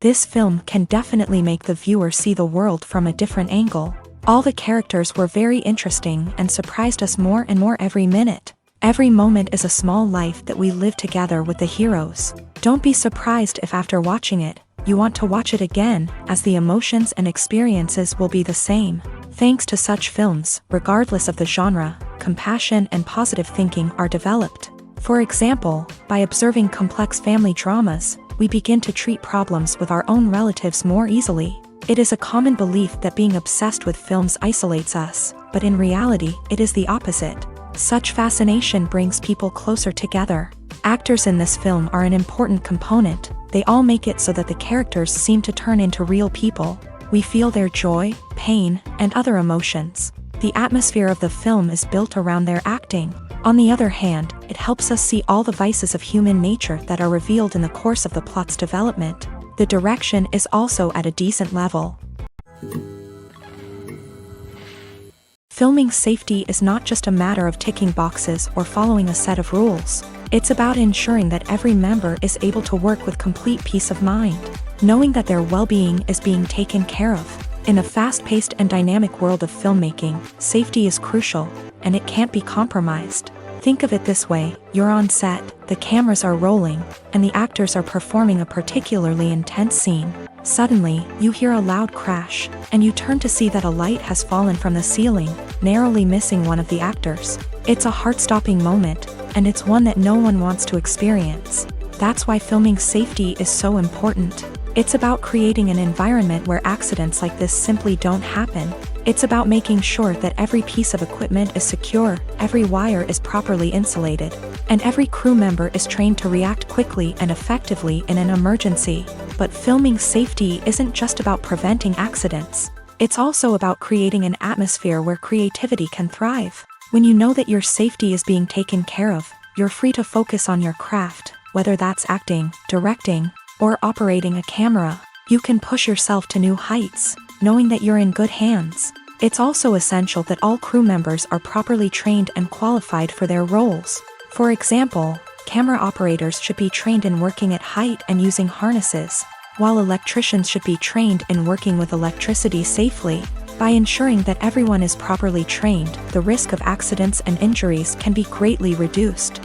This film can definitely make the viewer see the world from a different angle. All the characters were very interesting and surprised us more and more every minute. Every moment is a small life that we live together with the heroes. Don't be surprised if after watching it, you want to watch it again, as the emotions and experiences will be the same. Thanks to such films, regardless of the genre, compassion and positive thinking are developed. For example, by observing complex family dramas, we begin to treat problems with our own relatives more easily. It is a common belief that being obsessed with films isolates us, but in reality, it is the opposite. Such fascination brings people closer together. Actors in this film are an important component. They all make it so that the characters seem to turn into real people. We feel their joy, pain, and other emotions. The atmosphere of the film is built around their acting. On the other hand, it helps us see all the vices of human nature that are revealed in the course of the plot's development. The direction is also at a decent level. Filming safety is not just a matter of ticking boxes or following a set of rules. It's about ensuring that every member is able to work with complete peace of mind, knowing that their well-being is being taken care of. In a fast-paced and dynamic world of filmmaking, safety is crucial, and it can't be compromised. Think of it this way: you're on set, the cameras are rolling, and the actors are performing a particularly intense scene. Suddenly, you hear a loud crash, and you turn to see that a light has fallen from the ceiling, narrowly missing one of the actors. It's a heart-stopping moment, and it's one that no one wants to experience. That's why filming safety is so important. It's about creating an environment where accidents like this simply don't happen. It's about making sure that every piece of equipment is secure, every wire is properly insulated, and every crew member is trained to react quickly and effectively in an emergency. But filming safety isn't just about preventing accidents. It's also about creating an atmosphere where creativity can thrive. When you know that your safety is being taken care of, you're free to focus on your craft, whether that's acting, directing, or operating a camera. You can push yourself to new heights, knowing that you're in good hands. It's also essential that all crew members are properly trained and qualified for their roles. For example, camera operators should be trained in working at height and using harnesses, while electricians should be trained in working with electricity safely. By ensuring that everyone is properly trained, the risk of accidents and injuries can be greatly reduced.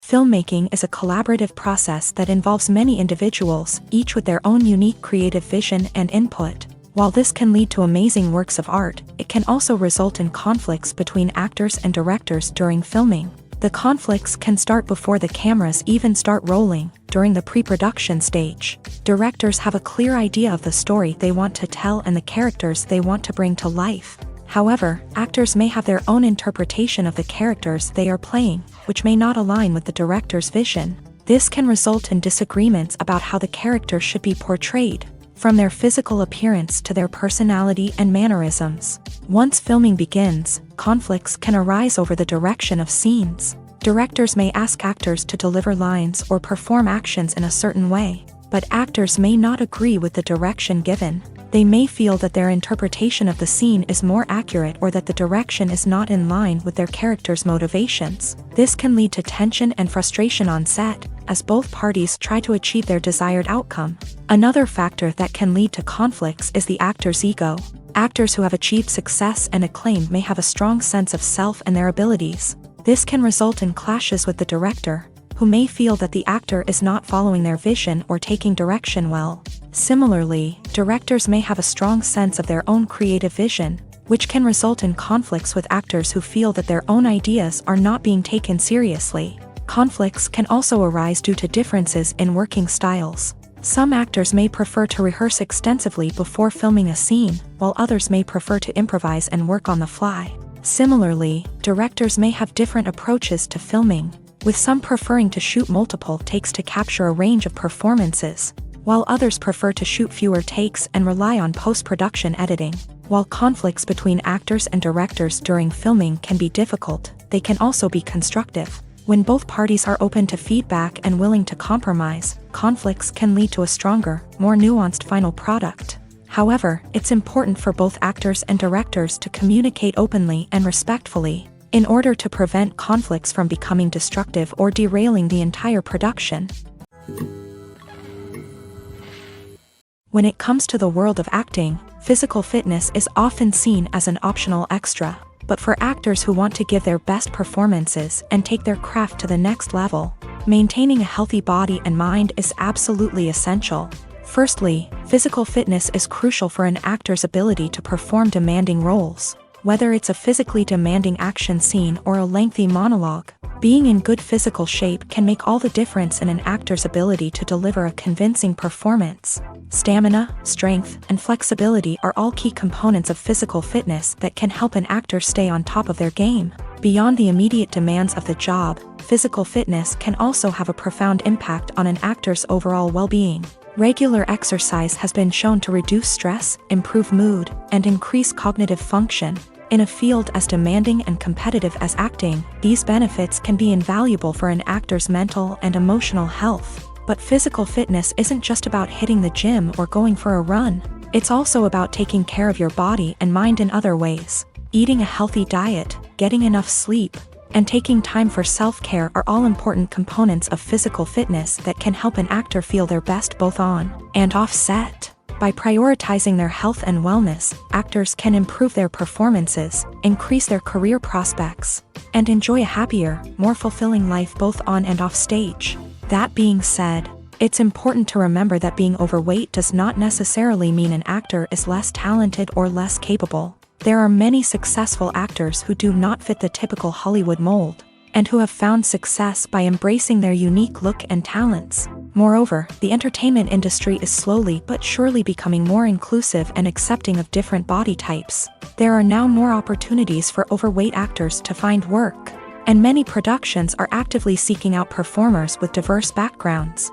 Filmmaking is a collaborative process that involves many individuals, each with their own unique creative vision and input. While this can lead to amazing works of art, it can also result in conflicts between actors and directors during filming. The conflicts can start before the cameras even start rolling, during the pre-production stage. Directors have a clear idea of the story they want to tell and the characters they want to bring to life. However, actors may have their own interpretation of the characters they are playing, which may not align with the director's vision. This can result in disagreements about how the character should be portrayed, from their physical appearance to their personality and mannerisms. Once filming begins, conflicts can arise over the direction of scenes. Directors may ask actors to deliver lines or perform actions in a certain way, but actors may not agree with the direction given. They may feel that their interpretation of the scene is more accurate or that the direction is not in line with their character's motivations. This can lead to tension and frustration on set, as both parties try to achieve their desired outcome. Another factor that can lead to conflicts is the actor's ego. Actors who have achieved success and acclaim may have a strong sense of self and their abilities. This can result in clashes with the director, who may feel that the actor is not following their vision or taking direction well. Similarly, directors may have a strong sense of their own creative vision, which can result in conflicts with actors who feel that their own ideas are not being taken seriously. Conflicts can also arise due to differences in working styles. Some actors may prefer to rehearse extensively before filming a scene, while others may prefer to improvise and work on the fly. Similarly, directors may have different approaches to filming, with some preferring to shoot multiple takes to capture a range of performances, while others prefer to shoot fewer takes and rely on post-production editing. While conflicts between actors and directors during filming can be difficult, they can also be constructive. When both parties are open to feedback and willing to compromise, conflicts can lead to a stronger, more nuanced final product. However, it's important for both actors and directors to communicate openly and respectfully, in order to prevent conflicts from becoming destructive or derailing the entire production. When it comes to the world of acting, physical fitness is often seen as an optional extra. But for actors who want to give their best performances and take their craft to the next level, maintaining a healthy body and mind is absolutely essential. Firstly, physical fitness is crucial for an actor's ability to perform demanding roles. Whether it's a physically demanding action scene or a lengthy monologue, being in good physical shape can make all the difference in an actor's ability to deliver a convincing performance. Stamina, strength, and flexibility are all key components of physical fitness that can help an actor stay on top of their game. Beyond the immediate demands of the job, physical fitness can also have a profound impact on an actor's overall well-being. Regular exercise has been shown to reduce stress, improve mood, and increase cognitive function. In a field as demanding and competitive as acting, these benefits can be invaluable for an actor's mental and emotional health. But physical fitness isn't just about hitting the gym or going for a run. It's also about taking care of your body and mind in other ways. Eating a healthy diet, getting enough sleep, and taking time for self-care are all important components of physical fitness that can help an actor feel their best both on and off set. By prioritizing their health and wellness, actors can improve their performances, increase their career prospects, and enjoy a happier, more fulfilling life both on and off stage. That being said, it's important to remember that being overweight does not necessarily mean an actor is less talented or less capable. There are many successful actors who do not fit the typical Hollywood mold, and who have found success by embracing their unique look and talents. Moreover, the entertainment industry is slowly but surely becoming more inclusive and accepting of different body types. There are now more opportunities for overweight actors to find work, and many productions are actively seeking out performers with diverse backgrounds.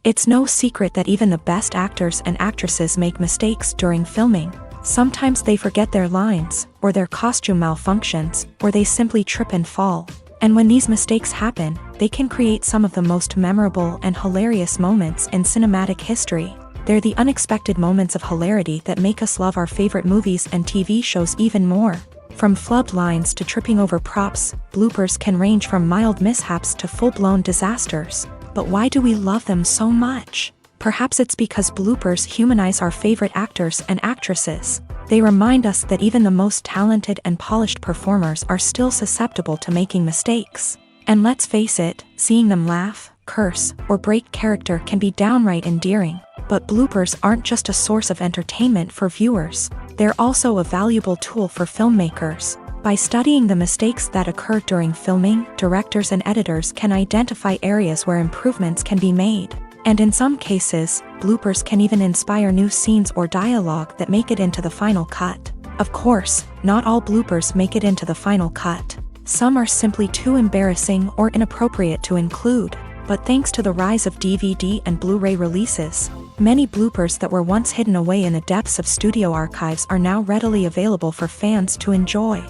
It's no secret that even the best actors and actresses make mistakes during filming. Sometimes they forget their lines, or their costume malfunctions, or they simply trip and fall. And when these mistakes happen, they can create some of the most memorable and hilarious moments in cinematic history. They're the unexpected moments of hilarity that make us love our favorite movies and TV shows even more. From flubbed lines to tripping over props, bloopers can range from mild mishaps to full-blown disasters. But why do we love them so much? Perhaps it's because bloopers humanize our favorite actors and actresses. They remind us that even the most talented and polished performers are still susceptible to making mistakes. And let's face it, seeing them laugh, curse, or break character can be downright endearing. But bloopers aren't just a source of entertainment for viewers. They're also a valuable tool for filmmakers. By studying the mistakes that occur during filming, directors and editors can identify areas where improvements can be made. And in some cases, bloopers can even inspire new scenes or dialogue that make it into the final cut. Of course, not all bloopers make it into the final cut. Some are simply too embarrassing or inappropriate to include. But thanks to the rise of DVD and Blu-ray releases, many bloopers that were once hidden away in the depths of studio archives are now readily available for fans to enjoy.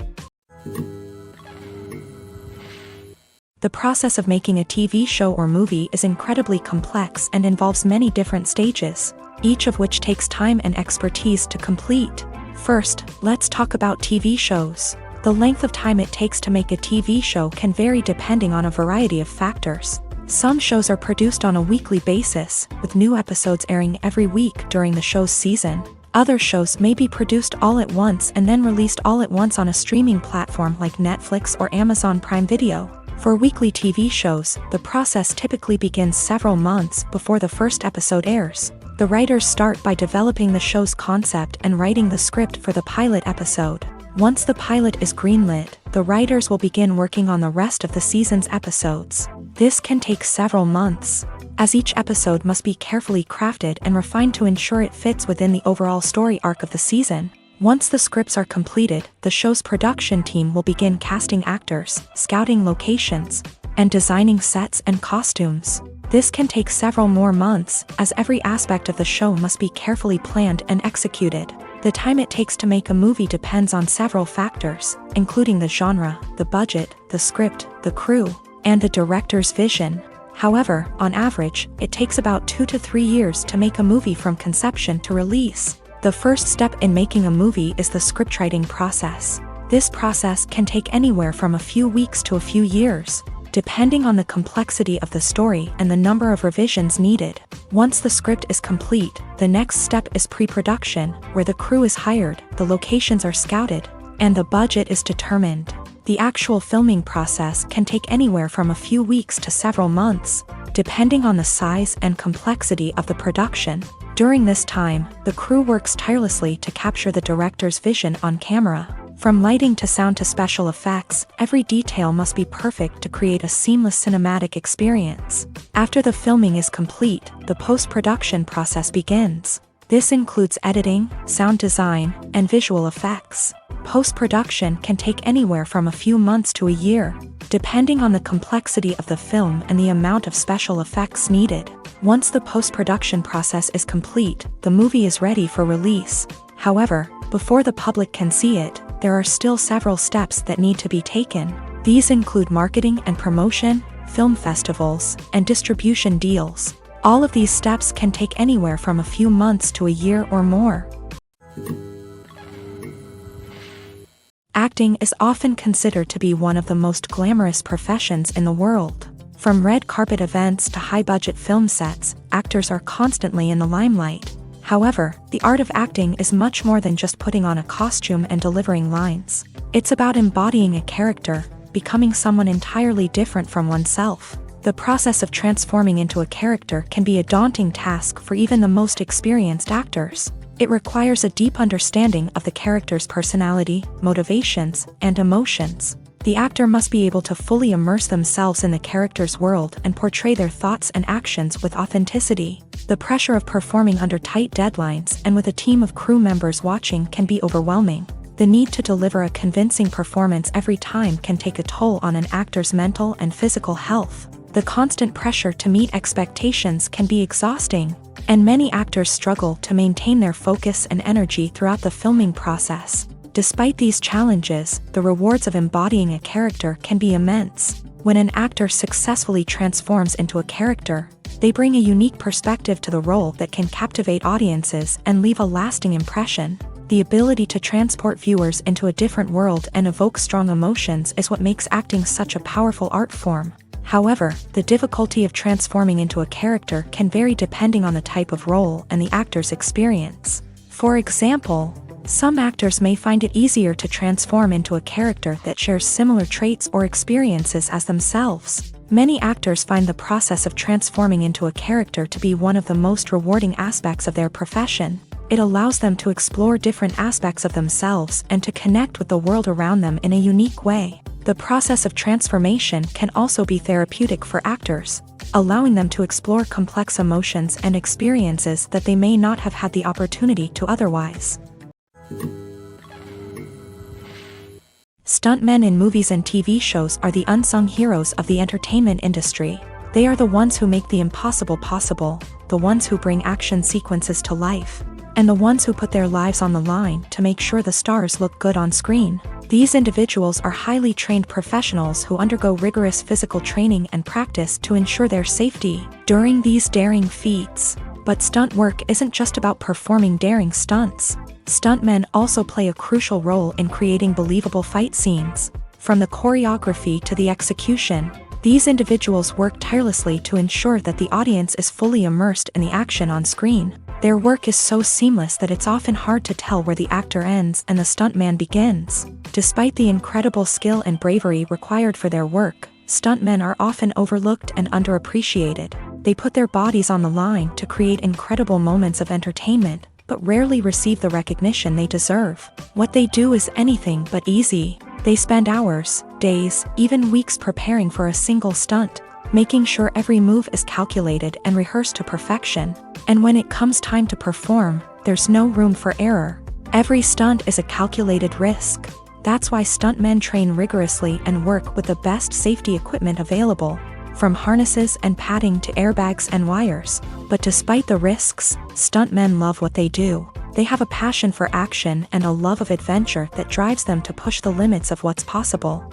The process of making a TV show or movie is incredibly complex and involves many different stages, each of which takes time and expertise to complete. First, let's talk about TV shows. The length of time it takes to make a TV show can vary depending on a variety of factors. Some shows are produced on a weekly basis, with new episodes airing every week during the show's season. Other shows may be produced all at once and then released all at once on a streaming platform like Netflix or Amazon Prime Video. For weekly TV shows, the process typically begins several months before the first episode airs. The writers start by developing the show's concept and writing the script for the pilot episode. Once the pilot is greenlit, the writers will begin working on the rest of the season's episodes. This can take several months, as each episode must be carefully crafted and refined to ensure it fits within the overall story arc of the season. Once the scripts are completed, the show's production team will begin casting actors, scouting locations, and designing sets and costumes. This can take several more months, as every aspect of the show must be carefully planned and executed. The time it takes to make a movie depends on several factors, including the genre, the budget, the script, the crew, and the director's vision. However, on average, it takes about 2 to 3 years to make a movie from conception to release. The first step in making a movie is the scriptwriting process. This process can take anywhere from a few weeks to a few years, depending on the complexity of the story and the number of revisions needed. Once the script is complete, the next step is pre-production, where the crew is hired, the locations are scouted, and the budget is determined. The actual filming process can take anywhere from a few weeks to several months, depending on the size and complexity of the production. During this time, the crew works tirelessly to capture the director's vision on camera. From lighting to sound to special effects, every detail must be perfect to create a seamless cinematic experience. After the filming is complete, the post-production process begins. This includes editing, sound design, and visual effects. Post-production can take anywhere from a few months to a year, depending on the complexity of the film and the amount of special effects needed. Once the post-production process is complete, the movie is ready for release. However, before the public can see it, there are still several steps that need to be taken. These include marketing and promotion, film festivals, and distribution deals. All of these steps can take anywhere from a few months to a year or more. Acting is often considered to be one of the most glamorous professions in the world. From red carpet events to high-budget film sets, actors are constantly in the limelight. However, the art of acting is much more than just putting on a costume and delivering lines. It's about embodying a character, becoming someone entirely different from oneself. The process of transforming into a character can be a daunting task for even the most experienced actors. It requires a deep understanding of the character's personality, motivations, and emotions. The actor must be able to fully immerse themselves in the character's world and portray their thoughts and actions with authenticity. The pressure of performing under tight deadlines and with a team of crew members watching can be overwhelming. The need to deliver a convincing performance every time can take a toll on an actor's mental and physical health. The constant pressure to meet expectations can be exhausting, and many actors struggle to maintain their focus and energy throughout the filming process. Despite these challenges, the rewards of embodying a character can be immense. When an actor successfully transforms into a character, they bring a unique perspective to the role that can captivate audiences and leave a lasting impression. The ability to transport viewers into a different world and evoke strong emotions is what makes acting such a powerful art form. However, the difficulty of transforming into a character can vary depending on the type of role and the actor's experience. For example, some actors may find it easier to transform into a character that shares similar traits or experiences as themselves. Many actors find the process of transforming into a character to be one of the most rewarding aspects of their profession. It allows them to explore different aspects of themselves and to connect with the world around them in a unique way. The process of transformation can also be therapeutic for actors, allowing them to explore complex emotions and experiences that they may not have had the opportunity to otherwise. Stuntmen in movies and TV shows are the unsung heroes of the entertainment industry. They are the ones who make the impossible possible, the ones who bring action sequences to life, and the ones who put their lives on the line to make sure the stars look good on screen. These individuals are highly trained professionals who undergo rigorous physical training and practice to ensure their safety during these daring feats. But stunt work isn't just about performing daring stunts. Stuntmen also play a crucial role in creating believable fight scenes. From the choreography to the execution, these individuals work tirelessly to ensure that the audience is fully immersed in the action on screen. Their work is so seamless that it's often hard to tell where the actor ends and the stuntman begins. Despite the incredible skill and bravery required for their work, stuntmen are often overlooked and underappreciated. They put their bodies on the line to create incredible moments of entertainment, but rarely receive the recognition they deserve. What they do is anything but easy. They spend hours, days, even weeks preparing for a single stunt, making sure every move is calculated and rehearsed to perfection. And when it comes time to perform, there's no room for error. Every stunt is a calculated risk. That's why stuntmen train rigorously and work with the best safety equipment available, from harnesses and padding to airbags and wires. But despite the risks, stuntmen love what they do. They have a passion for action and a love of adventure that drives them to push the limits of what's possible.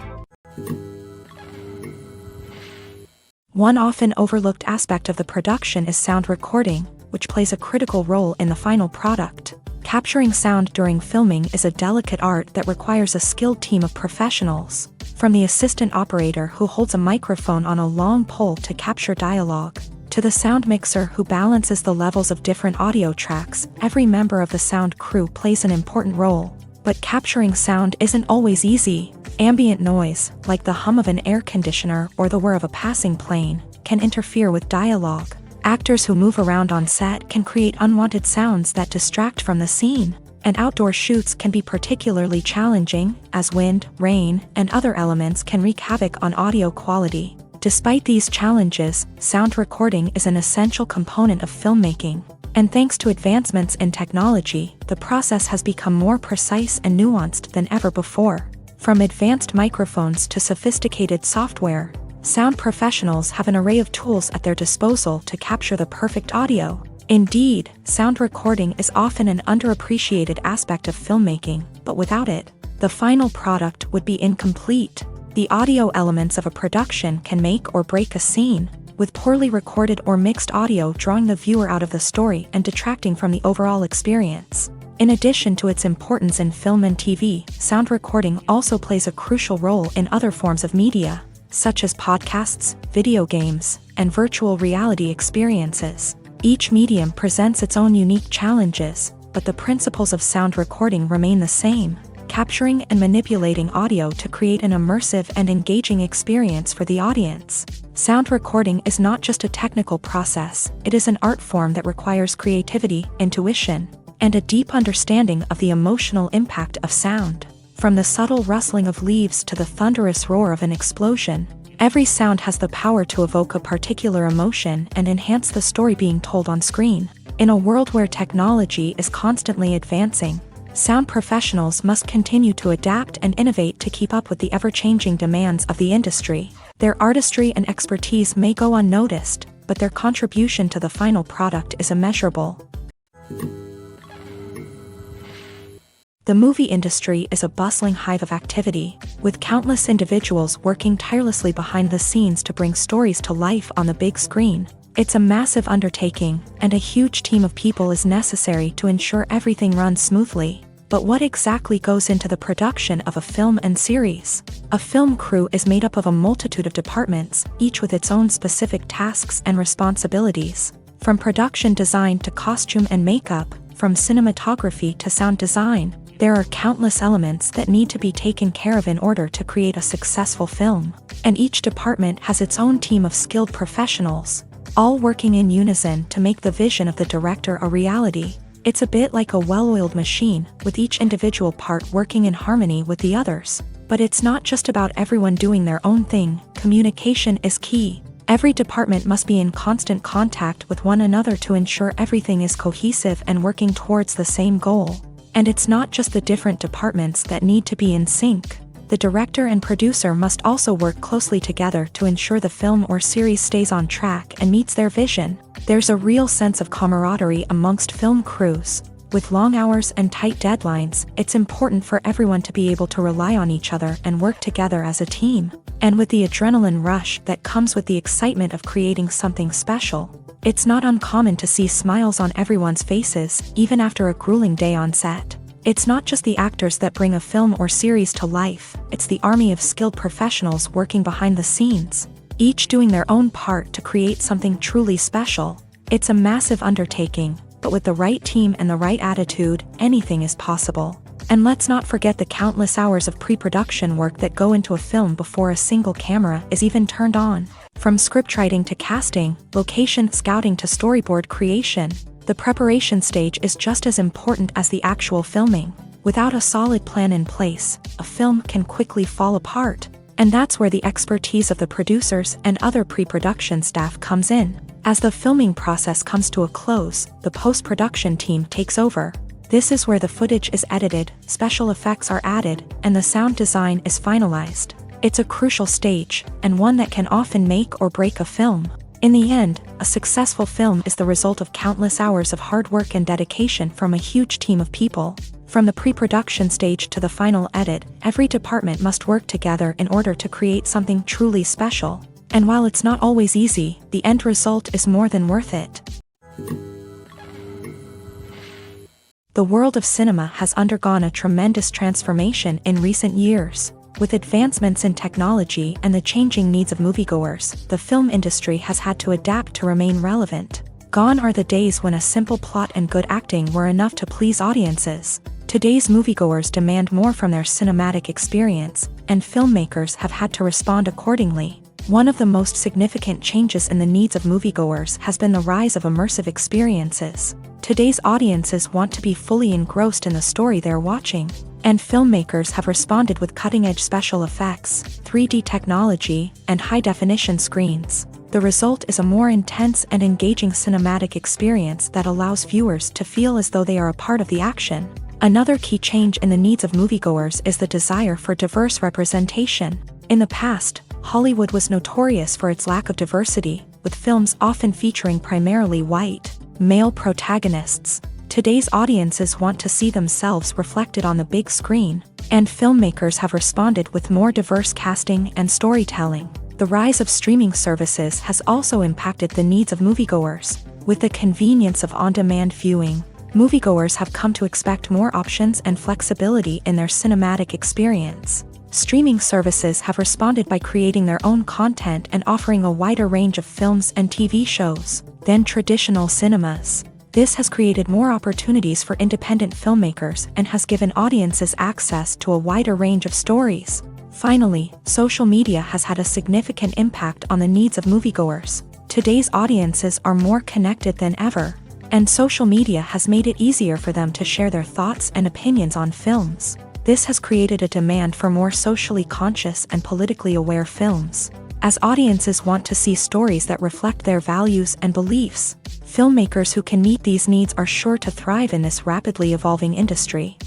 One often overlooked aspect of the production is sound recording, which plays a critical role in the final product. Capturing sound during filming is a delicate art that requires a skilled team of professionals. From the assistant operator who holds a microphone on a long pole to capture dialogue, to the sound mixer who balances the levels of different audio tracks, every member of the sound crew plays an important role. But capturing sound isn't always easy. Ambient noise, like the hum of an air conditioner or the whir of a passing plane, can interfere with dialogue. Actors who move around on set can create unwanted sounds that distract from the scene. And outdoor shoots can be particularly challenging, as wind, rain, and other elements can wreak havoc on audio quality. Despite these challenges, sound recording is an essential component of filmmaking. And thanks to advancements in technology, the process has become more precise and nuanced than ever before. From advanced microphones to sophisticated software, sound professionals have an array of tools at their disposal to capture the perfect audio. Indeed, sound recording is often an underappreciated aspect of filmmaking, but without it, the final product would be incomplete. The audio elements of a production can make or break a scene, with poorly recorded or mixed audio drawing the viewer out of the story and detracting from the overall experience. In addition to its importance in film and TV, sound recording also plays a crucial role in other forms of media, such as podcasts, video games, and virtual reality experiences. Each medium presents its own unique challenges, but the principles of sound recording remain the same, capturing and manipulating audio to create an immersive and engaging experience for the audience. Sound recording is not just a technical process, it is an art form that requires creativity, intuition, and a deep understanding of the emotional impact of sound. From the subtle rustling of leaves to the thunderous roar of an explosion, every sound has the power to evoke a particular emotion and enhance the story being told on screen. In a world where technology is constantly advancing, sound professionals must continue to adapt and innovate to keep up with the ever-changing demands of the industry. Their artistry and expertise may go unnoticed, but their contribution to the final product is immeasurable. The movie industry is a bustling hive of activity, with countless individuals working tirelessly behind the scenes to bring stories to life on the big screen. It's a massive undertaking, and a huge team of people is necessary to ensure everything runs smoothly. But what exactly goes into the production of a film and series? A film crew is made up of a multitude of departments, each with its own specific tasks and responsibilities. From production design to costume and makeup, from cinematography to sound design, there are countless elements that need to be taken care of in order to create a successful film. And each department has its own team of skilled professionals, all working in unison to make the vision of the director a reality. It's a bit like a well-oiled machine, with each individual part working in harmony with the others. But it's not just about everyone doing their own thing. Communication is key. Every department must be in constant contact with one another to ensure everything is cohesive and working towards the same goal. And it's not just the different departments that need to be in sync. The director and producer must also work closely together to ensure the film or series stays on track and meets their vision. There's a real sense of camaraderie amongst film crews. With long hours and tight deadlines, it's important for everyone to be able to rely on each other and work together as a team. And with the adrenaline rush that comes with the excitement of creating something special, it's not uncommon to see smiles on everyone's faces, even after a grueling day on set. It's not just the actors that bring a film or series to life, it's the army of skilled professionals working behind the scenes, each doing their own part to create something truly special. It's a massive undertaking, but with the right team and the right attitude, anything is possible. And let's not forget the countless hours of pre-production work that go into a film before a single camera is even turned on. From scriptwriting to casting, location scouting to storyboard creation, the preparation stage is just as important as the actual filming. Without a solid plan in place, a film can quickly fall apart. And that's where the expertise of the producers and other pre-production staff comes in. As the filming process comes to a close, the post-production team takes over. This is where the footage is edited, special effects are added, and the sound design is finalized. It's a crucial stage, and one that can often make or break a film. In the end, a successful film is the result of countless hours of hard work and dedication from a huge team of people. From the pre-production stage to the final edit, every department must work together in order to create something truly special. And while it's not always easy, the end result is more than worth it. The world of cinema has undergone a tremendous transformation in recent years. With advancements in technology and the changing needs of moviegoers, the film industry has had to adapt to remain relevant. Gone are the days when a simple plot and good acting were enough to please audiences. Today's moviegoers demand more from their cinematic experience, and filmmakers have had to respond accordingly. One of the most significant changes in the needs of moviegoers has been the rise of immersive experiences. Today's audiences want to be fully engrossed in the story they're watching, and filmmakers have responded with cutting-edge special effects, 3D technology, and high-definition screens. The result is a more intense and engaging cinematic experience that allows viewers to feel as though they are a part of the action. Another key change in the needs of moviegoers is the desire for diverse representation. In the past, Hollywood was notorious for its lack of diversity, with films often featuring primarily white, male protagonists. Today's audiences want to see themselves reflected on the big screen, and filmmakers have responded with more diverse casting and storytelling. The rise of streaming services has also impacted the needs of moviegoers. With the convenience of on-demand viewing, moviegoers have come to expect more options and flexibility in their cinematic experience. Streaming services have responded by creating their own content and offering a wider range of films and TV shows than traditional cinemas. This has created more opportunities for independent filmmakers and has given audiences access to a wider range of stories. Finally, social media has had a significant impact on the needs of moviegoers. Today's audiences are more connected than ever, and social media has made it easier for them to share their thoughts and opinions on films. This has created a demand for more socially conscious and politically aware films. As audiences want to see stories that reflect their values and beliefs, filmmakers who can meet these needs are sure to thrive in this rapidly evolving industry.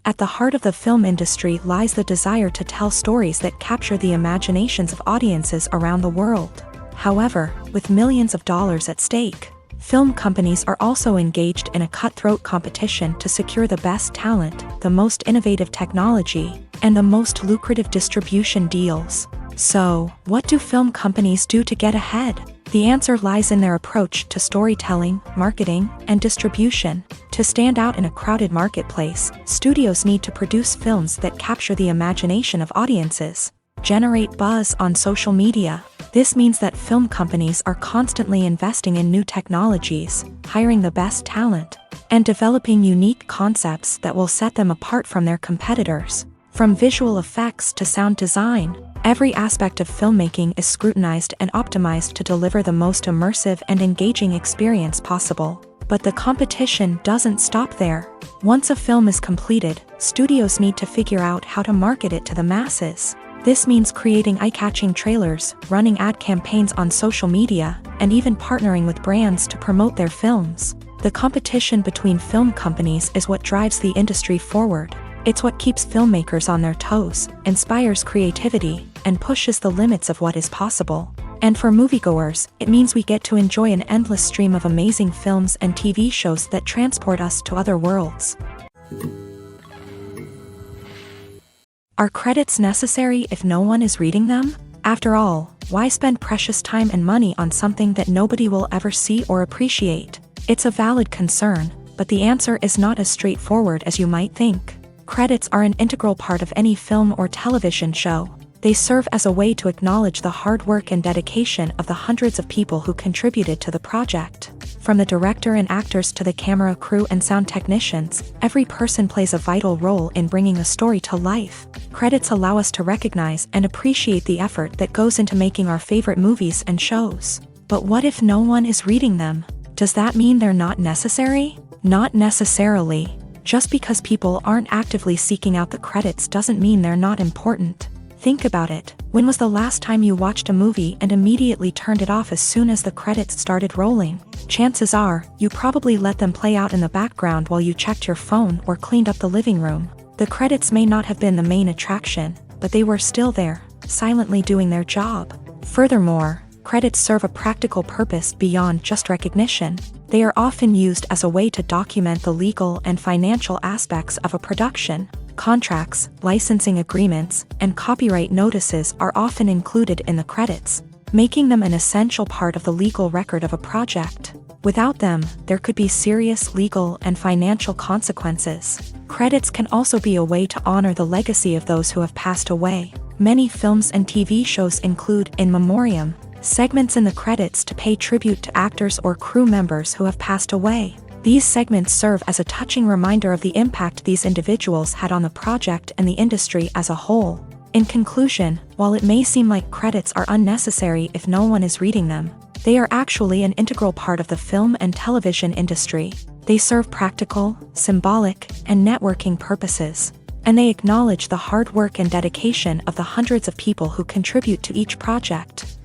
At the heart of the film industry lies the desire to tell stories that capture the imaginations of audiences around the world. However, with millions of dollars at stake, film companies are also engaged in a cutthroat competition to secure the best talent, the most innovative technology, and the most lucrative distribution deals. So, what do film companies do to get ahead? The answer lies in their approach to storytelling, marketing, and distribution. To stand out in a crowded marketplace, studios need to produce films that capture the imagination of audiences, generate buzz on social media. This means that film companies are constantly investing in new technologies, hiring the best talent, and developing unique concepts that will set them apart from their competitors. From visual effects to sound design, every aspect of filmmaking is scrutinized and optimized to deliver the most immersive and engaging experience possible. But the competition doesn't stop there. Once a film is completed, studios need to figure out how to market it to the masses. This means creating eye-catching trailers, running ad campaigns on social media, and even partnering with brands to promote their films. The competition between film companies is what drives the industry forward. It's what keeps filmmakers on their toes, inspires creativity, and pushes the limits of what is possible. And for moviegoers, it means we get to enjoy an endless stream of amazing films and TV shows that transport us to other worlds. Are credits necessary if no one is reading them? After all, why spend precious time and money on something that nobody will ever see or appreciate? It's a valid concern, but the answer is not as straightforward as you might think. Credits are an integral part of any film or television show. They serve as a way to acknowledge the hard work and dedication of the hundreds of people who contributed to the project. From the director and actors to the camera crew and sound technicians, every person plays a vital role in bringing a story to life. Credits allow us to recognize and appreciate the effort that goes into making our favorite movies and shows. But what if no one is reading them? Does that mean they're not necessary? Not necessarily. Just because people aren't actively seeking out the credits doesn't mean they're not important. Think about it. When was the last time you watched a movie and immediately turned it off as soon as the credits started rolling? Chances are, you probably let them play out in the background while you checked your phone or cleaned up the living room. The credits may not have been the main attraction, but they were still there, silently doing their job. Furthermore, credits serve a practical purpose beyond just recognition. They are often used as a way to document the legal and financial aspects of a production. Contracts, licensing agreements, and copyright notices are often included in the credits, making them an essential part of the legal record of a project. Without them, there could be serious legal and financial consequences. Credits can also be a way to honor the legacy of those who have passed away. Many films and TV shows include in memoriam segments in the credits to pay tribute to actors or crew members who have passed away. These segments serve as a touching reminder of the impact these individuals had on the project and the industry as a whole. In conclusion, while it may seem like credits are unnecessary if no one is reading them, they are actually an integral part of the film and television industry. They serve practical, symbolic, and networking purposes, and they acknowledge the hard work and dedication of the hundreds of people who contribute to each project.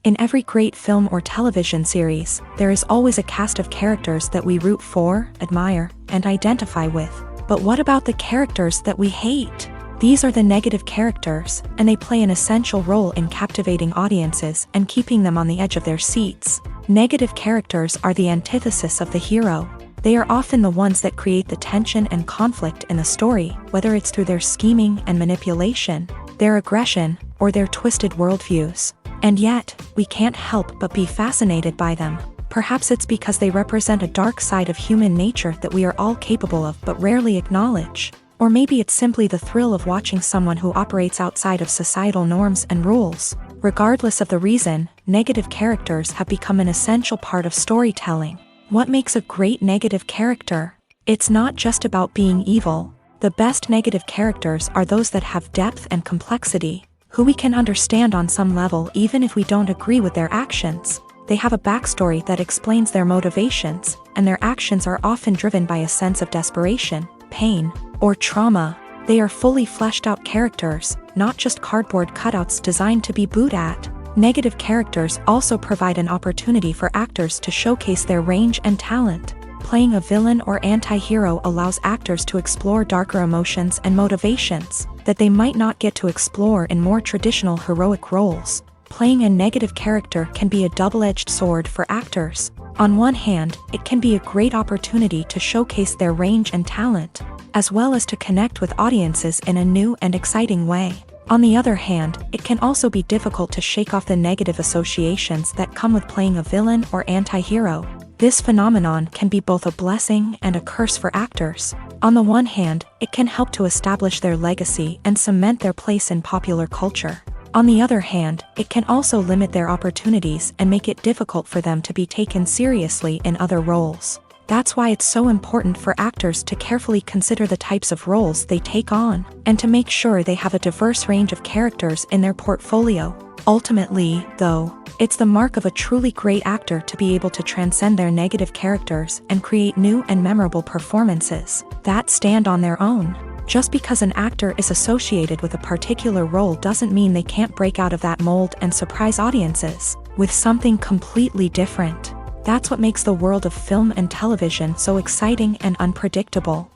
In every great film or television series, there is always a cast of characters that we root for, admire, and identify with. But what about the characters that we hate? These are the negative characters, and they play an essential role in captivating audiences and keeping them on the edge of their seats. Negative characters are the antithesis of the hero. They are often the ones that create the tension and conflict in the story, whether it's through their scheming and manipulation, their aggression, or their twisted worldviews. And yet, we can't help but be fascinated by them. Perhaps it's because they represent a dark side of human nature that we are all capable of but rarely acknowledge. Or maybe it's simply the thrill of watching someone who operates outside of societal norms and rules. Regardless of the reason, negative characters have become an essential part of storytelling. What makes a great negative character? It's not just about being evil. The best negative characters are those that have depth and complexity, who we can understand on some level even if we don't agree with their actions. They have a backstory that explains their motivations, and their actions are often driven by a sense of desperation, pain, or trauma. They are fully fleshed out characters, not just cardboard cutouts designed to be booed at. Negative characters also provide an opportunity for actors to showcase their range and talent. Playing a villain or anti-hero allows actors to explore darker emotions and motivations that they might not get to explore in more traditional heroic roles. Playing a negative character can be a double-edged sword for actors. On one hand, it can be a great opportunity to showcase their range and talent, as well as to connect with audiences in a new and exciting way. On the other hand, it can also be difficult to shake off the negative associations that come with playing a villain or anti-hero. This phenomenon can be both a blessing and a curse for actors. On the one hand, it can help to establish their legacy and cement their place in popular culture. On the other hand, it can also limit their opportunities and make it difficult for them to be taken seriously in other roles. That's why it's so important for actors to carefully consider the types of roles they take on, and to make sure they have a diverse range of characters in their portfolio. Ultimately, though, it's the mark of a truly great actor to be able to transcend their negative characters and create new and memorable performances that stand on their own. Just because an actor is associated with a particular role doesn't mean they can't break out of that mold and surprise audiences with something completely different. That's what makes the world of film and television so exciting and unpredictable.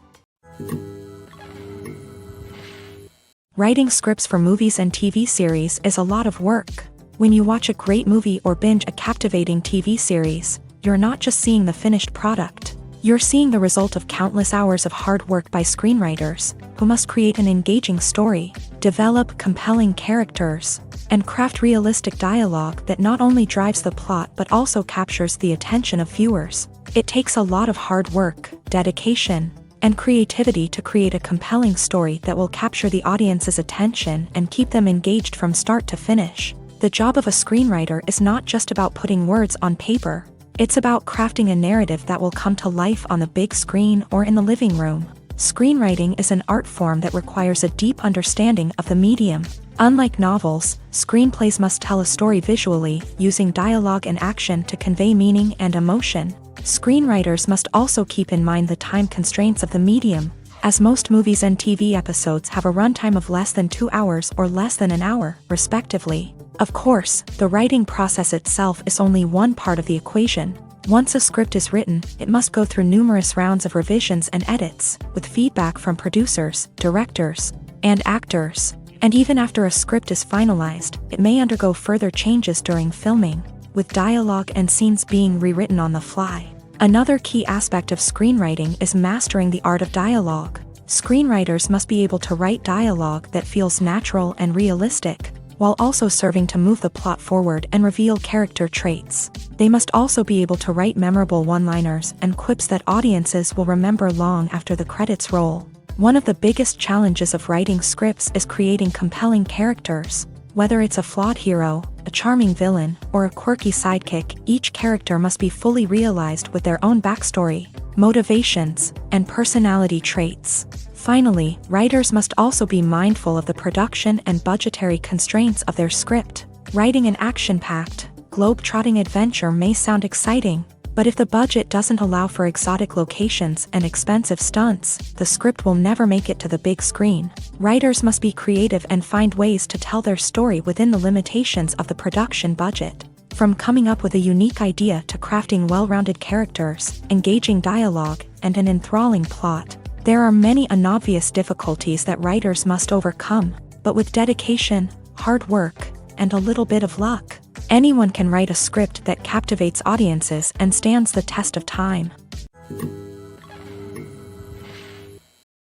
Writing scripts for movies and TV series is a lot of work. When you watch a great movie or binge a captivating TV series, you're not just seeing the finished product. You're seeing the result of countless hours of hard work by screenwriters, who must create an engaging story, develop compelling characters, and craft realistic dialogue that not only drives the plot but also captures the attention of viewers. It takes a lot of hard work, dedication, and creativity to create a compelling story that will capture the audience's attention and keep them engaged from start to finish. The job of a screenwriter is not just about putting words on paper. It's about crafting a narrative that will come to life on the big screen or in the living room. Screenwriting is an art form that requires a deep understanding of the medium. Unlike novels, screenplays must tell a story visually, using dialogue and action to convey meaning and emotion. Screenwriters must also keep in mind the time constraints of the medium, as most movies and TV episodes have a runtime of less than 2 hours or less than an hour, respectively. Of course, the writing process itself is only one part of the equation. Once a script is written, it must go through numerous rounds of revisions and edits, with feedback from producers, directors, and actors. And even after a script is finalized, it may undergo further changes during filming, with dialogue and scenes being rewritten on the fly. Another key aspect of screenwriting is mastering the art of dialogue. Screenwriters must be able to write dialogue that feels natural and realistic, while also serving to move the plot forward and reveal character traits. They must also be able to write memorable one-liners and quips that audiences will remember long after the credits roll. One of the biggest challenges of writing scripts is creating compelling characters. Whether it's a flawed hero, a charming villain, or a quirky sidekick, each character must be fully realized with their own backstory, motivations, and personality traits. Finally, writers must also be mindful of the production and budgetary constraints of their script. Writing an action-packed, globe-trotting adventure may sound exciting, but if the budget doesn't allow for exotic locations and expensive stunts, the script will never make it to the big screen. Writers must be creative and find ways to tell their story within the limitations of the production budget. From coming up with a unique idea to crafting well-rounded characters, engaging dialogue, and an enthralling plot, there are many unobvious difficulties that writers must overcome, but with dedication, hard work, and a little bit of luck, anyone can write a script that captivates audiences and stands the test of time.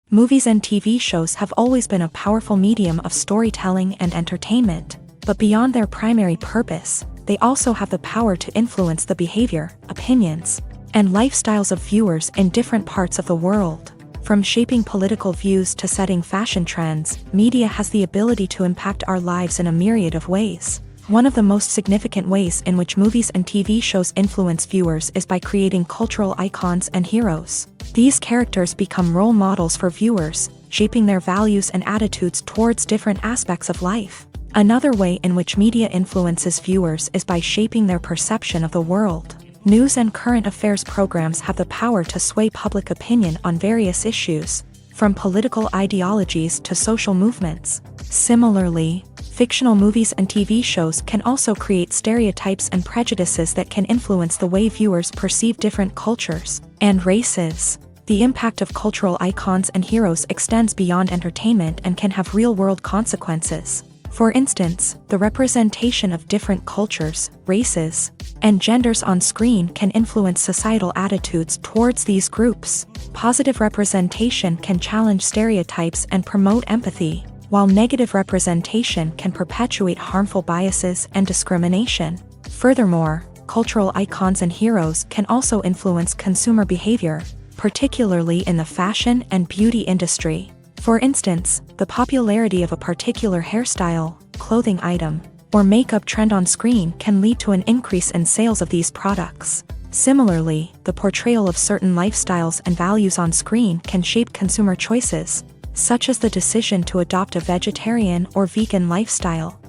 Movies and TV shows have always been a powerful medium of storytelling and entertainment, but beyond their primary purpose, they also have the power to influence the behavior, opinions, and lifestyles of viewers in different parts of the world. From shaping political views to setting fashion trends, media has the ability to impact our lives in a myriad of ways. One of the most significant ways in which movies and TV shows influence viewers is by creating cultural icons and heroes. These characters become role models for viewers, shaping their values and attitudes towards different aspects of life. Another way in which media influences viewers is by shaping their perception of the world. News and current affairs programs have the power to sway public opinion on various issues, from political ideologies to social movements. Similarly, fictional movies and TV shows can also create stereotypes and prejudices that can influence the way viewers perceive different cultures and races. The impact of cultural icons and heroes extends beyond entertainment and can have real-world consequences. For instance, the representation of different cultures, races, and genders on screen can influence societal attitudes towards these groups. Positive representation can challenge stereotypes and promote empathy, while negative representation can perpetuate harmful biases and discrimination. Furthermore, cultural icons and heroes can also influence consumer behavior, particularly in the fashion and beauty industry. For instance, the popularity of a particular hairstyle, clothing item, or makeup trend on screen can lead to an increase in sales of these products. Similarly, the portrayal of certain lifestyles and values on screen can shape consumer choices, such as the decision to adopt a vegetarian or vegan lifestyle.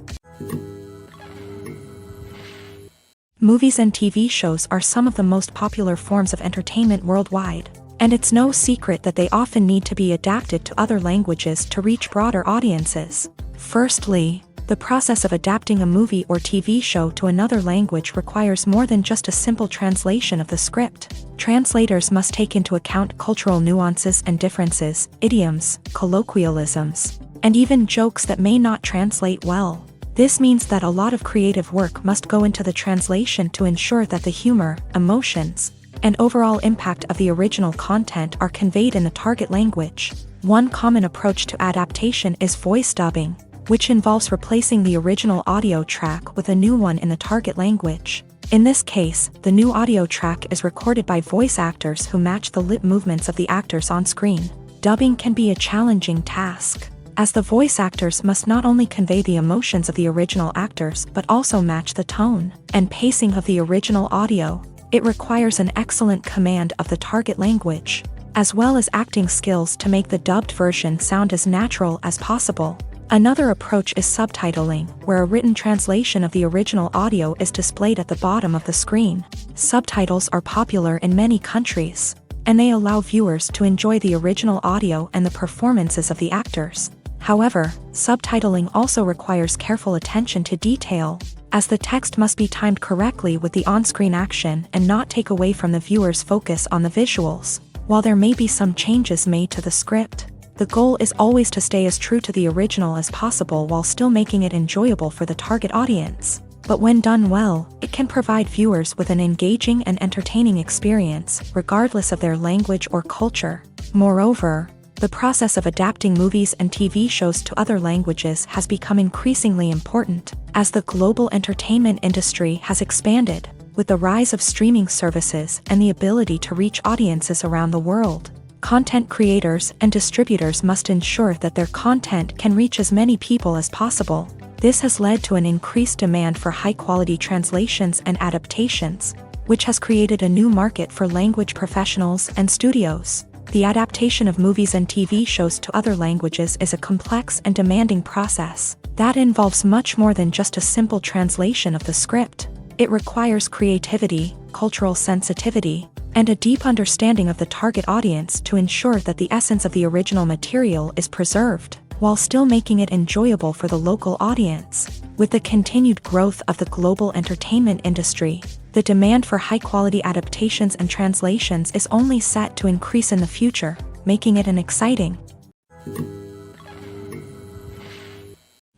Movies and TV shows are some of the most popular forms of entertainment worldwide, and it's no secret that they often need to be adapted to other languages to reach broader audiences. Firstly, the process of adapting a movie or TV show to another language requires more than just a simple translation of the script. Translators must take into account cultural nuances and differences, idioms, colloquialisms, and even jokes that may not translate well. This means that a lot of creative work must go into the translation to ensure that the humor, emotions, and overall impact of the original content are conveyed in the target language. One common approach to adaptation is voice dubbing, which involves replacing the original audio track with a new one in the target language. In this case, the new audio track is recorded by voice actors who match the lip movements of the actors on screen. Dubbing can be a challenging task, as the voice actors must not only convey the emotions of the original actors but also match the tone and pacing of the original audio. It requires an excellent command of the target language, as well as acting skills to make the dubbed version sound as natural as possible. Another approach is subtitling, where a written translation of the original audio is displayed at the bottom of the screen. Subtitles are popular in many countries, and they allow viewers to enjoy the original audio and the performances of the actors. However, subtitling also requires careful attention to detail, as the text must be timed correctly with the on-screen action and not take away from the viewer's focus on the visuals. While there may be some changes made to the script, the goal is always to stay as true to the original as possible while still making it enjoyable for the target audience. But when done well, it can provide viewers with an engaging and entertaining experience, regardless of their language or culture. Moreover, The process of adapting movies and TV shows to other languages has become increasingly important as the global entertainment industry has expanded, with the rise of streaming services and the ability to reach audiences around the world. Content creators and distributors must ensure that their content can reach as many people as possible. This has led to an increased demand for high-quality translations and adaptations, which has created a new market for language professionals and studios. The adaptation of movies and TV shows to other languages is a complex and demanding process that involves much more than just a simple translation of the script. It requires creativity, cultural sensitivity, and a deep understanding of the target audience to ensure that the essence of the original material is preserved, while still making it enjoyable for the local audience. With the continued growth of the global entertainment industry, the demand for high-quality adaptations and translations is only set to increase in the future, making it an exciting.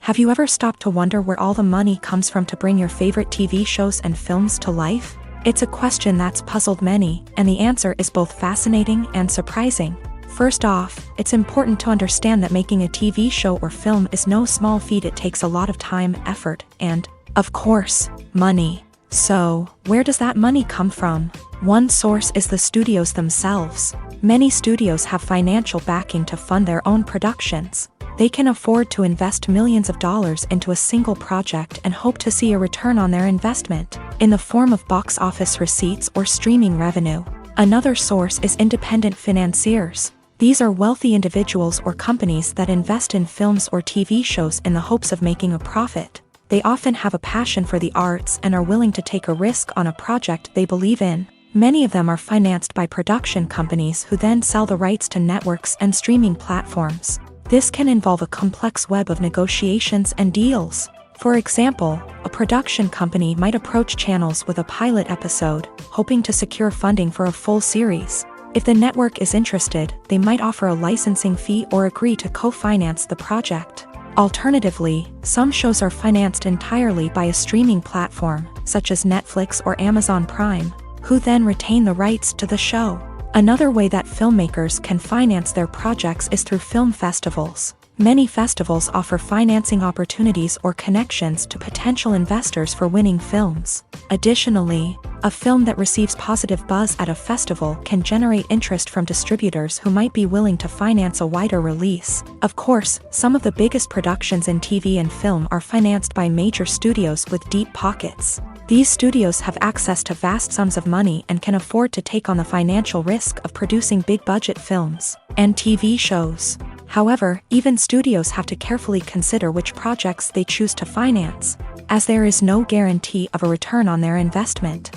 Have you ever stopped to wonder where all the money comes from to bring your favorite TV shows and films to life? It's a question that's puzzled many, and the answer is both fascinating and surprising. First off, it's important to understand that making a TV show or film is no small feat. It takes a lot of time, effort, and, of course, money. So, where does that money come from? One source is the studios themselves. Many studios have financial backing to fund their own productions. They can afford to invest millions of dollars into a single project and hope to see a return on their investment, in the form of box office receipts or streaming revenue. Another source is independent financiers. These are wealthy individuals or companies that invest in films or TV shows in the hopes of making a profit. They often have a passion for the arts and are willing to take a risk on a project they believe in. Many of them are financed by production companies who then sell the rights to networks and streaming platforms. This can involve a complex web of negotiations and deals. For example, a production company might approach channels with a pilot episode, hoping to secure funding for a full series. If the network is interested, they might offer a licensing fee or agree to co-finance the project. Alternatively, some shows are financed entirely by a streaming platform, such as Netflix or Amazon Prime, who then retain the rights to the show. Another way that filmmakers can finance their projects is through film festivals. Many festivals offer financing opportunities or connections to potential investors for winning films. Additionally, a film that receives positive buzz at a festival can generate interest from distributors who might be willing to finance a wider release. Of course, some of the biggest productions in TV and film are financed by major studios with deep pockets. These studios have access to vast sums of money and can afford to take on the financial risk of producing big-budget films and TV shows. However, even studios have to carefully consider which projects they choose to finance, as there is no guarantee of a return on their investment.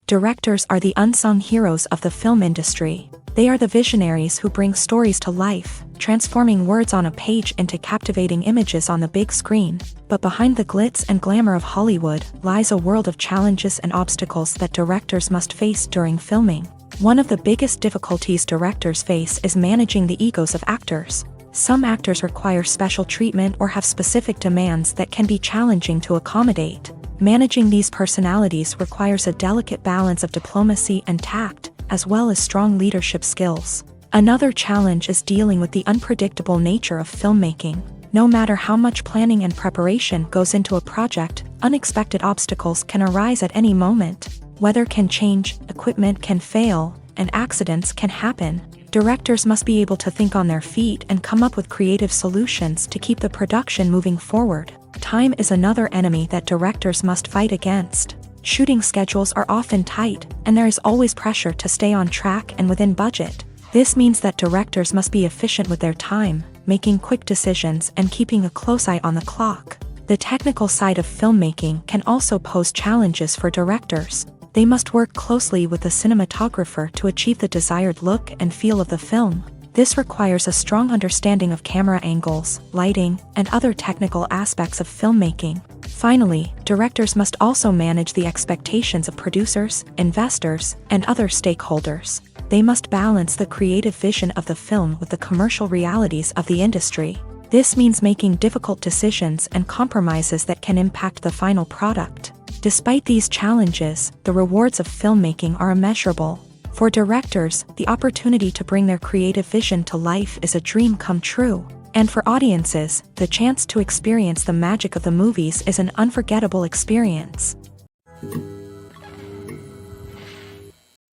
Directors are the unsung heroes of the film industry. They are the visionaries who bring stories to life, transforming words on a page into captivating images on the big screen. But behind the glitz and glamour of Hollywood lies a world of challenges and obstacles that directors must face during filming. One of the biggest difficulties directors face is managing the egos of actors. Some actors require special treatment or have specific demands that can be challenging to accommodate. Managing these personalities requires a delicate balance of diplomacy and tact, as well as strong leadership skills. Another challenge is dealing with the unpredictable nature of filmmaking. No matter how much planning and preparation goes into a project, unexpected obstacles can arise at any moment. Weather can change, equipment can fail, and accidents can happen. Directors must be able to think on their feet and come up with creative solutions to keep the production moving forward. Time is another enemy that directors must fight against. Shooting schedules are often tight, and there is always pressure to stay on track and within budget. This means that directors must be efficient with their time, making quick decisions and keeping a close eye on the clock. The technical side of filmmaking can also pose challenges for directors. They must work closely with the cinematographer to achieve the desired look and feel of the film. This requires a strong understanding of camera angles, lighting, and other technical aspects of filmmaking. Finally, directors must also manage the expectations of producers, investors, and other stakeholders. They must balance the creative vision of the film with the commercial realities of the industry. This means making difficult decisions and compromises that can impact the final product. Despite these challenges, the rewards of filmmaking are immeasurable. For directors, the opportunity to bring their creative vision to life is a dream come true. And for audiences, the chance to experience the magic of the movies is an unforgettable experience.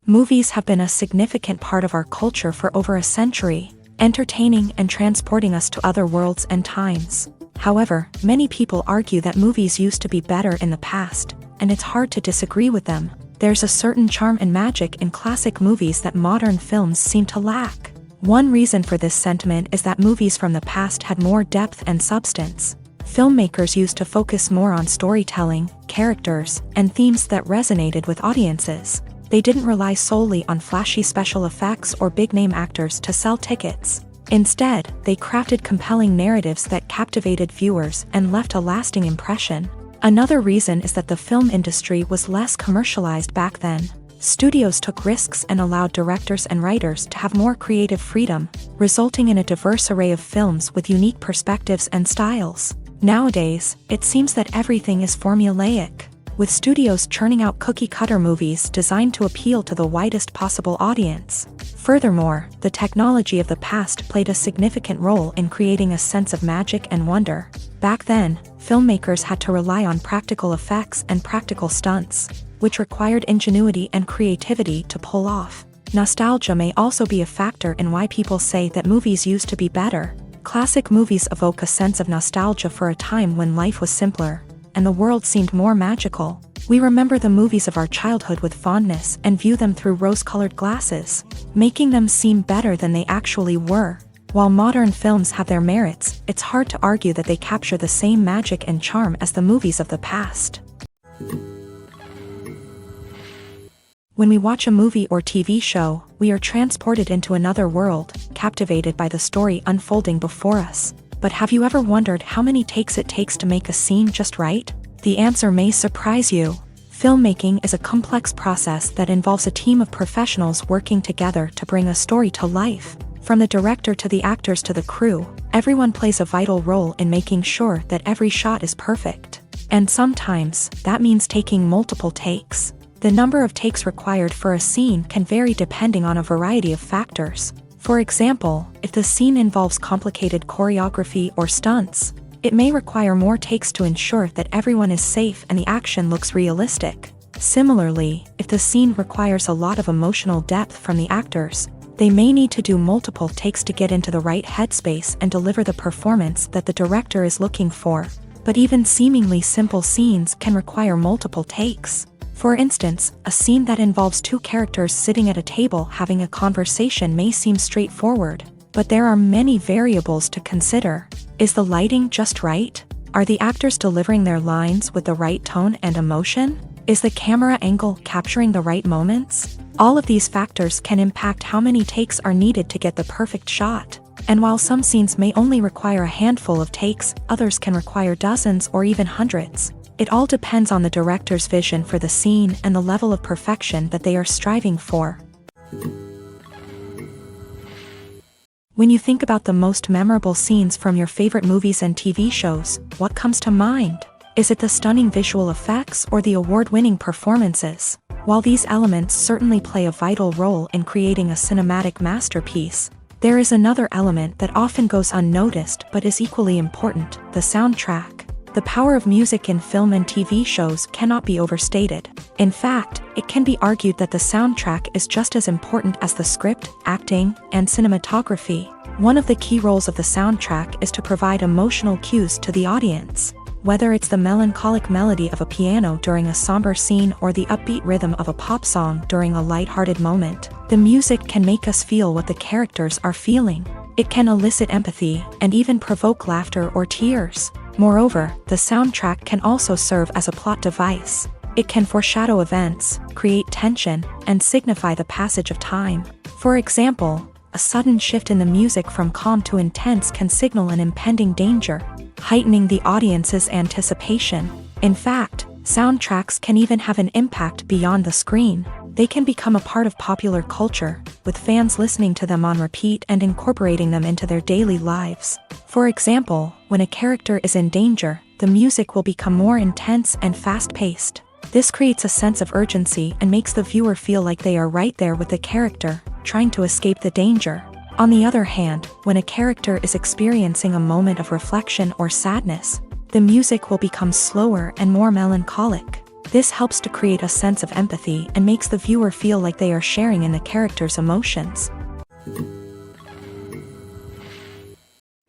Movies have been a significant part of our culture for over a century, entertaining and transporting us to other worlds and times. However, many people argue that movies used to be better in the past, and it's hard to disagree with them. There's a certain charm and magic in classic movies that modern films seem to lack. One reason for this sentiment is that movies from the past had more depth and substance. Filmmakers used to focus more on storytelling, characters, and themes that resonated with audiences. They didn't rely solely on flashy special effects or big-name actors to sell tickets. Instead, they crafted compelling narratives that captivated viewers and left a lasting impression. Another reason is that the film industry was less commercialized back then. Studios took risks and allowed directors and writers to have more creative freedom, resulting in a diverse array of films with unique perspectives and styles. Nowadays, it seems that everything is formulaic, with studios churning out cookie-cutter movies designed to appeal to the widest possible audience. Furthermore, the technology of the past played a significant role in creating a sense of magic and wonder. Back then, filmmakers had to rely on practical effects and practical stunts, which required ingenuity and creativity to pull off. Nostalgia may also be a factor in why people say that movies used to be better. Classic movies evoke a sense of nostalgia for a time when life was simpler, and the world seemed more magical. We remember the movies of our childhood with fondness and view them through rose-colored glasses, making them seem better than they actually were. While modern films have their merits, it's hard to argue that they capture the same magic and charm as the movies of the past. When we watch a movie or TV show, we are transported into another world, captivated by the story unfolding before us. But have you ever wondered how many takes it takes to make a scene just right? The answer may surprise you. Filmmaking is a complex process that involves a team of professionals working together to bring a story to life. From the director to the actors to the crew, everyone plays a vital role in making sure that every shot is perfect. And sometimes, that means taking multiple takes. The number of takes required for a scene can vary depending on a variety of factors. For example, if the scene involves complicated choreography or stunts, it may require more takes to ensure that everyone is safe and the action looks realistic. Similarly, if the scene requires a lot of emotional depth from the actors, they may need to do multiple takes to get into the right headspace and deliver the performance that the director is looking for. But even seemingly simple scenes can require multiple takes. For instance, a scene that involves two characters sitting at a table having a conversation may seem straightforward, but there are many variables to consider. Is the lighting just right? Are the actors delivering their lines with the right tone and emotion? Is the camera angle capturing the right moments? All of these factors can impact how many takes are needed to get the perfect shot. And while some scenes may only require a handful of takes, others can require dozens or even hundreds. It all depends on the director's vision for the scene and the level of perfection that they are striving for. When you think about the most memorable scenes from your favorite movies and TV shows, what comes to mind? Is it the stunning visual effects or the award-winning performances? While these elements certainly play a vital role in creating a cinematic masterpiece, there is another element that often goes unnoticed but is equally important: the soundtrack. The power of music in film and TV shows cannot be overstated. In fact, it can be argued that the soundtrack is just as important as the script, acting, and cinematography. One of the key roles of the soundtrack is to provide emotional cues to the audience. Whether it's the melancholic melody of a piano during a somber scene or the upbeat rhythm of a pop song during a lighthearted moment, the music can make us feel what the characters are feeling. It can elicit empathy and even provoke laughter or tears. Moreover, the soundtrack can also serve as a plot device. It can foreshadow events, create tension, and signify the passage of time. For example, a sudden shift in the music from calm to intense can signal an impending danger, heightening the audience's anticipation. In fact, soundtracks can even have an impact beyond the screen. They can become a part of popular culture, with fans listening to them on repeat and incorporating them into their daily lives. For example, when a character is in danger, the music will become more intense and fast-paced. This creates a sense of urgency and makes the viewer feel like they are right there with the character, trying to escape the danger. On the other hand, when a character is experiencing a moment of reflection or sadness, the music will become slower and more melancholic. This helps to create a sense of empathy and makes the viewer feel like they are sharing in the character's emotions.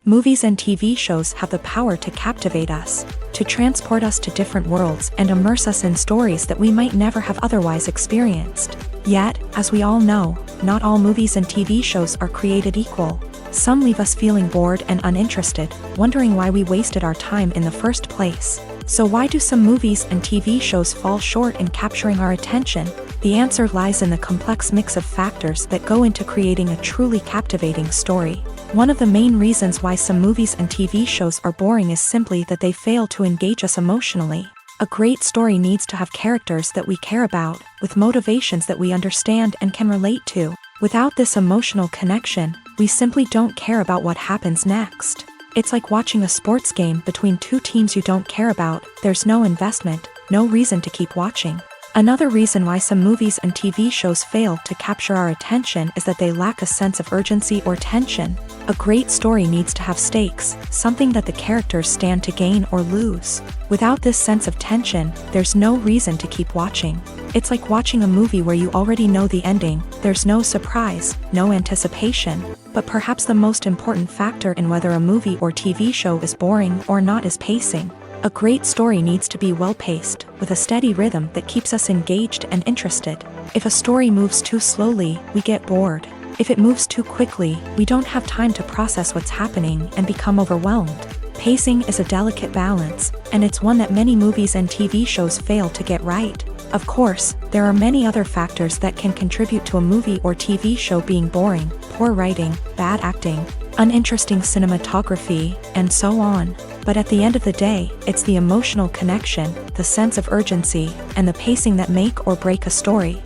Movies and TV shows have the power to captivate us, to transport us to different worlds and immerse us in stories that we might never have otherwise experienced. Yet, as we all know, not all movies and TV shows are created equal. Some leave us feeling bored and uninterested, wondering why we wasted our time in the first place. So why do some movies and TV shows fall short in capturing our attention? The answer lies in the complex mix of factors that go into creating a truly captivating story. One of the main reasons why some movies and TV shows are boring is simply that they fail to engage us emotionally. A great story needs to have characters that we care about, with motivations that we understand and can relate to. Without this emotional connection, we simply don't care about what happens next. It's like watching a sports game between two teams you don't care about. There's no investment, no reason to keep watching. Another reason why some movies and TV shows fail to capture our attention is that they lack a sense of urgency or tension. A great story needs to have stakes, something that the characters stand to gain or lose. Without this sense of tension, there's no reason to keep watching. It's like watching a movie where you already know the ending. There's no surprise, no anticipation. But perhaps the most important factor in whether a movie or TV show is boring or not is pacing. A great story needs to be well-paced, with a steady rhythm that keeps us engaged and interested. If a story moves too slowly, we get bored. If it moves too quickly, we don't have time to process what's happening and become overwhelmed. Pacing is a delicate balance, and it's one that many movies and TV shows fail to get right. Of course, there are many other factors that can contribute to a movie or TV show being boring: poor writing, bad acting, uninteresting cinematography, and so on. But at the end of the day, it's the emotional connection, the sense of urgency, and the pacing that make or break a story.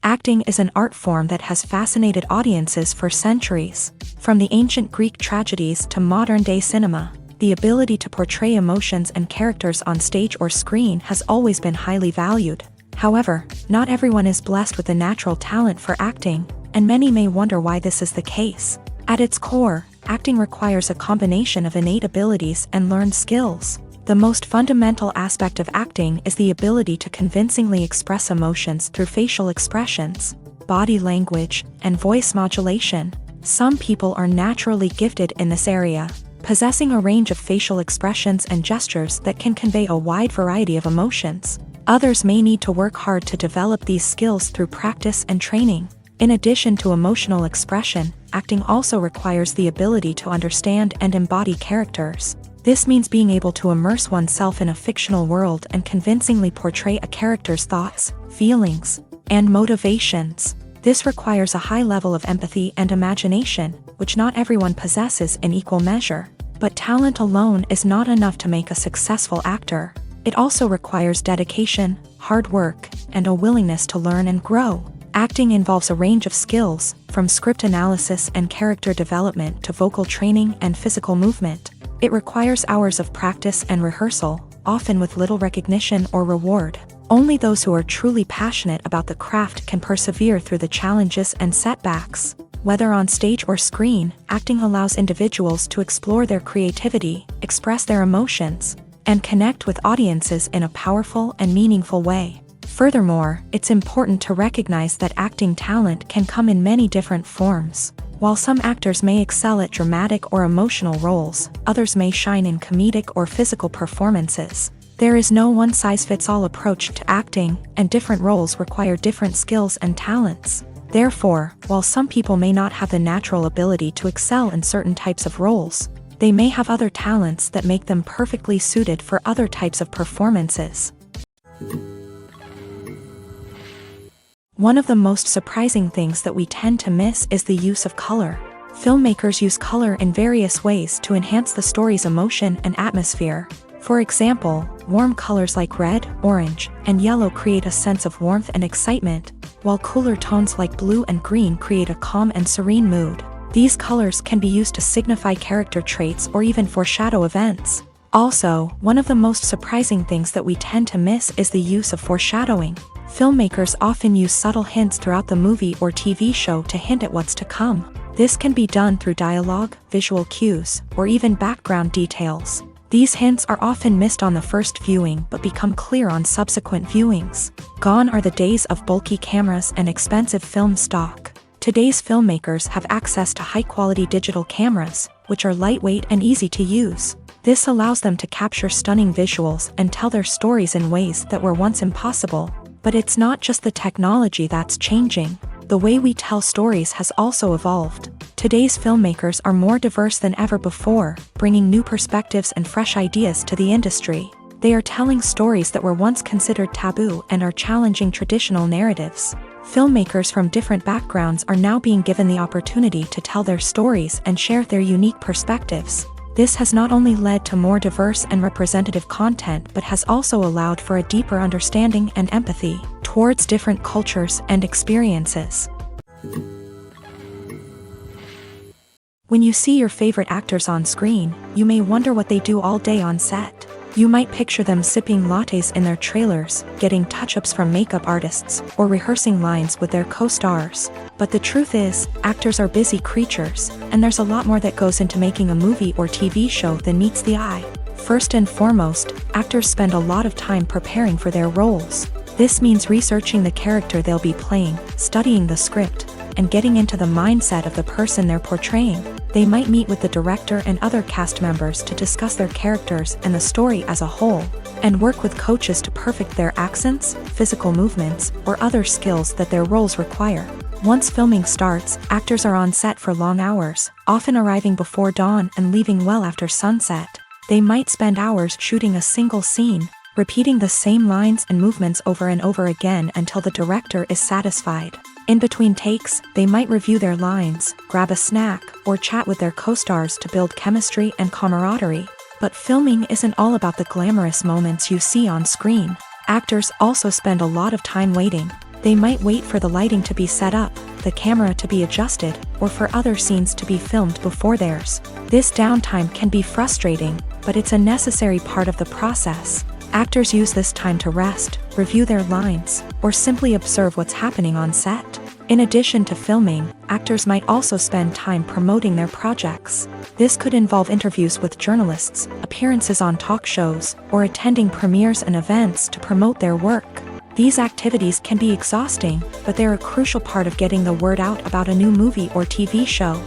Acting is an art form that has fascinated audiences for centuries. From the ancient Greek tragedies to modern-day cinema, the ability to portray emotions and characters on stage or screen has always been highly valued. However, not everyone is blessed with a natural talent for acting, and many may wonder why this is the case. At its core, acting requires a combination of innate abilities and learned skills. The most fundamental aspect of acting is the ability to convincingly express emotions through facial expressions, body language, and voice modulation. Some people are naturally gifted in this area, possessing a range of facial expressions and gestures that can convey a wide variety of emotions. Others may need to work hard to develop these skills through practice and training. In addition to emotional expression, acting also requires the ability to understand and embody characters. This means being able to immerse oneself in a fictional world and convincingly portray a character's thoughts, feelings, and motivations. This requires a high level of empathy and imagination, which not everyone possesses in equal measure. But talent alone is not enough to make a successful actor. It also requires dedication, hard work, and a willingness to learn and grow. Acting involves a range of skills, from script analysis and character development to vocal training and physical movement. It requires hours of practice and rehearsal, often with little recognition or reward. Only those who are truly passionate about the craft can persevere through the challenges and setbacks. Whether on stage or screen, acting allows individuals to explore their creativity, express their emotions, and connect with audiences in a powerful and meaningful way. Furthermore, it's important to recognize that acting talent can come in many different forms. While some actors may excel at dramatic or emotional roles, others may shine in comedic or physical performances. There is no one-size-fits-all approach to acting, and different roles require different skills and talents. Therefore, while some people may not have the natural ability to excel in certain types of roles, they may have other talents that make them perfectly suited for other types of performances. One of the most surprising things that we tend to miss is the use of color. Filmmakers use color in various ways to enhance the story's emotion and atmosphere. For example, warm colors like red, orange, and yellow create a sense of warmth and excitement, while cooler tones like blue and green create a calm and serene mood. These colors can be used to signify character traits or even foreshadow events. Also, one of the most surprising things that we tend to miss is the use of foreshadowing. Filmmakers often use subtle hints throughout the movie or TV show to hint at what's to come. This can be done through dialogue, visual cues, or even background details. These hints are often missed on the first viewing but become clear on subsequent viewings. Gone are the days of bulky cameras and expensive film stock. Today's filmmakers have access to high-quality digital cameras, which are lightweight and easy to use. This allows them to capture stunning visuals and tell their stories in ways that were once impossible. But it's not just the technology that's changing. The way we tell stories has also evolved. Today's filmmakers are more diverse than ever before, bringing new perspectives and fresh ideas to the industry. They are telling stories that were once considered taboo and are challenging traditional narratives. Filmmakers from different backgrounds are now being given the opportunity to tell their stories and share their unique perspectives. This has not only led to more diverse and representative content but has also allowed for a deeper understanding and empathy towards different cultures and experiences. When you see your favorite actors on screen, you may wonder what they do all day on set. You might picture them sipping lattes in their trailers, getting touch-ups from makeup artists, or rehearsing lines with their co-stars. But the truth is, actors are busy creatures, and there's a lot more that goes into making a movie or TV show than meets the eye. First and foremost, actors spend a lot of time preparing for their roles. This means researching the character they'll be playing, studying the script, and getting into the mindset of the person they're portraying. They might meet with the director and other cast members to discuss their characters and the story as a whole, and work with coaches to perfect their accents, physical movements, or other skills that their roles require. Once filming starts, actors are on set for long hours, often arriving before dawn and leaving well after sunset. They might spend hours shooting a single scene, repeating the same lines and movements over and over again until the director is satisfied. In between takes, they might review their lines, grab a snack, or chat with their co-stars to build chemistry and camaraderie. But filming isn't all about the glamorous moments you see on screen. Actors also spend a lot of time waiting. They might wait for the lighting to be set up, the camera to be adjusted, or for other scenes to be filmed before theirs. This downtime can be frustrating, but it's a necessary part of the process. Actors use this time to rest, review their lines, or simply observe what's happening on set. In addition to filming, actors might also spend time promoting their projects. This could involve interviews with journalists, appearances on talk shows, or attending premieres and events to promote their work. These activities can be exhausting, but they're a crucial part of getting the word out about a new movie or TV show.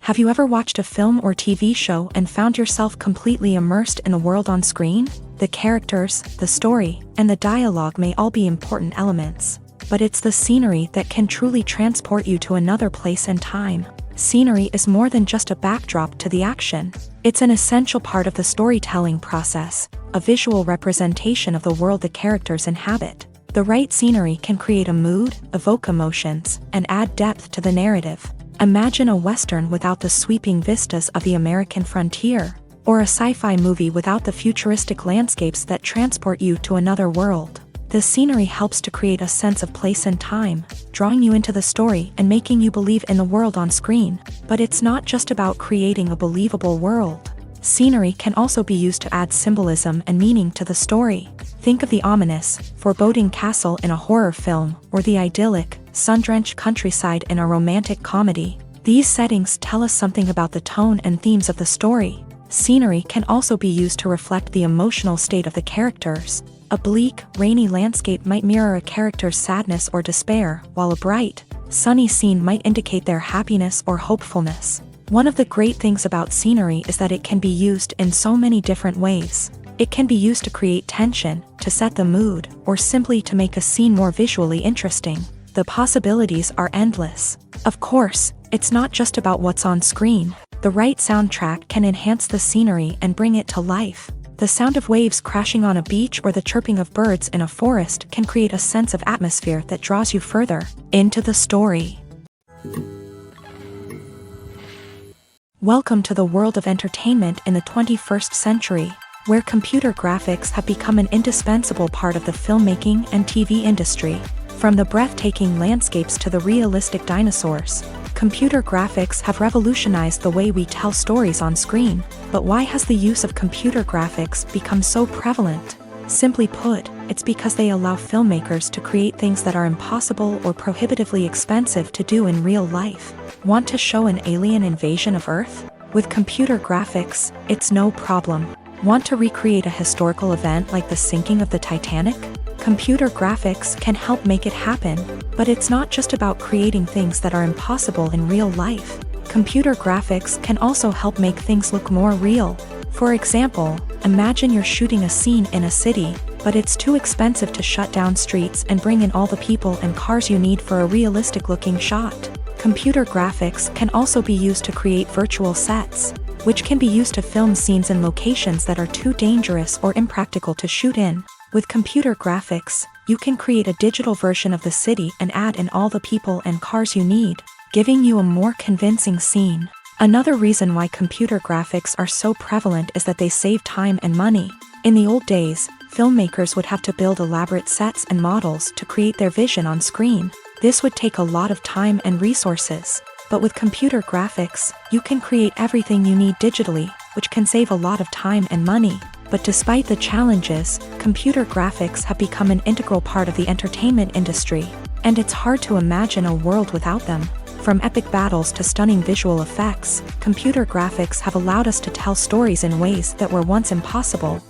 Have you ever watched a film or TV show and found yourself completely immersed in the world on screen? The characters, the story, and the dialogue may all be important elements, but it's the scenery that can truly transport you to another place and time. Scenery is more than just a backdrop to the action. It's an essential part of the storytelling process, a visual representation of the world the characters inhabit. The right scenery can create a mood, evoke emotions, and add depth to the narrative. Imagine a Western without the sweeping vistas of the American frontier, or a sci-fi movie without the futuristic landscapes that transport you to another world. The scenery helps to create a sense of place and time, drawing you into the story and making you believe in the world on screen. But it's not just about creating a believable world. Scenery can also be used to add symbolism and meaning to the story. Think of the ominous, foreboding castle in a horror film, or the idyllic, sun-drenched countryside in a romantic comedy. These settings tell us something about the tone and themes of the story. Scenery can also be used to reflect the emotional state of the characters. A bleak, rainy landscape might mirror a character's sadness or despair, while a bright, sunny scene might indicate their happiness or hopefulness. One of the great things about scenery is that it can be used in so many different ways. It can be used to create tension, to set the mood, or simply to make a scene more visually interesting. The possibilities are endless. Of course, it's not just about what's on screen. The right soundtrack can enhance the scenery and bring it to life. The sound of waves crashing on a beach or the chirping of birds in a forest can create a sense of atmosphere that draws you further into the story. Welcome to the world of entertainment in the 21st century, where computer graphics have become an indispensable part of the filmmaking and TV industry. From the breathtaking landscapes to the realistic dinosaurs, Computer graphics have revolutionized the way we tell stories on screen, but why has the use of computer graphics become so prevalent? Simply put, it's because they allow filmmakers to create things that are impossible or prohibitively expensive to do in real life. Want to show an alien invasion of Earth? With computer graphics, it's no problem. Want to recreate a historical event like the sinking of the Titanic? Computer graphics can help make it happen, but it's not just about creating things that are impossible in real life. Computer graphics can also help make things look more real. For example, imagine you're shooting a scene in a city, but it's too expensive to shut down streets and bring in all the people and cars you need for a realistic-looking shot. Computer graphics can also be used to create virtual sets, which can be used to film scenes in locations that are too dangerous or impractical to shoot in. With computer graphics, you can create a digital version of the city and add in all the people and cars you need, giving you a more convincing scene. Another reason why computer graphics are so prevalent is that they save time and money. In the old days, filmmakers would have to build elaborate sets and models to create their vision on screen. This would take a lot of time and resources. But with computer graphics, you can create everything you need digitally, which can save a lot of time and money. But despite the challenges, computer graphics have become an integral part of the entertainment industry, and it's hard to imagine a world without them. From epic battles to stunning visual effects, computer graphics have allowed us to tell stories in ways that were once impossible.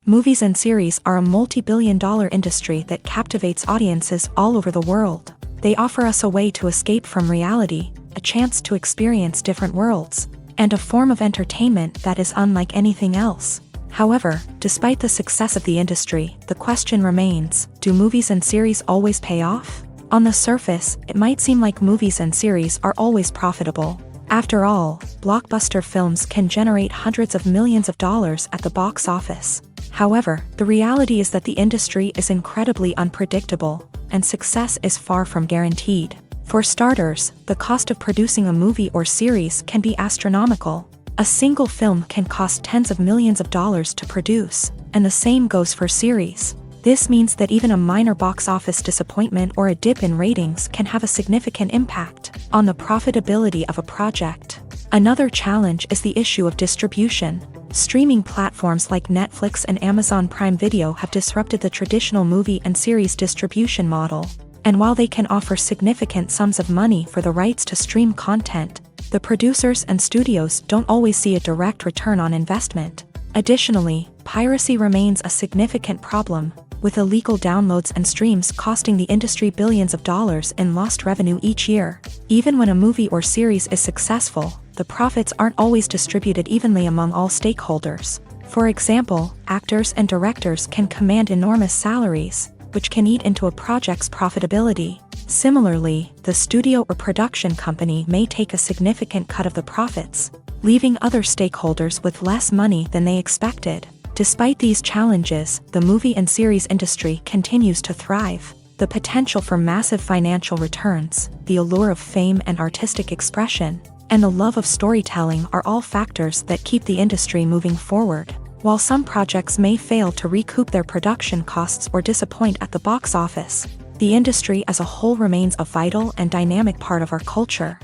Movies and series are a multi-billion-dollar industry that captivates audiences all over the world. They offer us a way to escape from reality, a chance to experience different worlds, and a form of entertainment that is unlike anything else. However, despite the success of the industry, the question remains, do movies and series always pay off? On the surface, it might seem like movies and series are always profitable. After all, blockbuster films can generate hundreds of millions of dollars at the box office. However, the reality is that the industry is incredibly unpredictable, and success is far from guaranteed. For starters, the cost of producing a movie or series can be astronomical. A single film can cost tens of millions of dollars to produce, and the same goes for series. This means that even a minor box office disappointment or a dip in ratings can have a significant impact on the profitability of a project. Another challenge is the issue of distribution. Streaming platforms like Netflix and Amazon Prime Video have disrupted the traditional movie and series distribution model. And while they can offer significant sums of money for the rights to stream content, the producers and studios don't always see a direct return on investment. Additionally, piracy remains a significant problem, with illegal downloads and streams costing the industry billions of dollars in lost revenue each year. Even when a movie or series is successful, the profits aren't always distributed evenly among all stakeholders. For example, actors and directors can command enormous salaries, which can eat into a project's profitability. Similarly, the studio or production company may take a significant cut of the profits, leaving other stakeholders with less money than they expected. Despite these challenges, the movie and series industry continues to thrive. The potential for massive financial returns, the allure of fame and artistic expression, and the love of storytelling are all factors that keep the industry moving forward. While some projects may fail to recoup their production costs or disappoint at the box office, the industry as a whole remains a vital and dynamic part of our culture.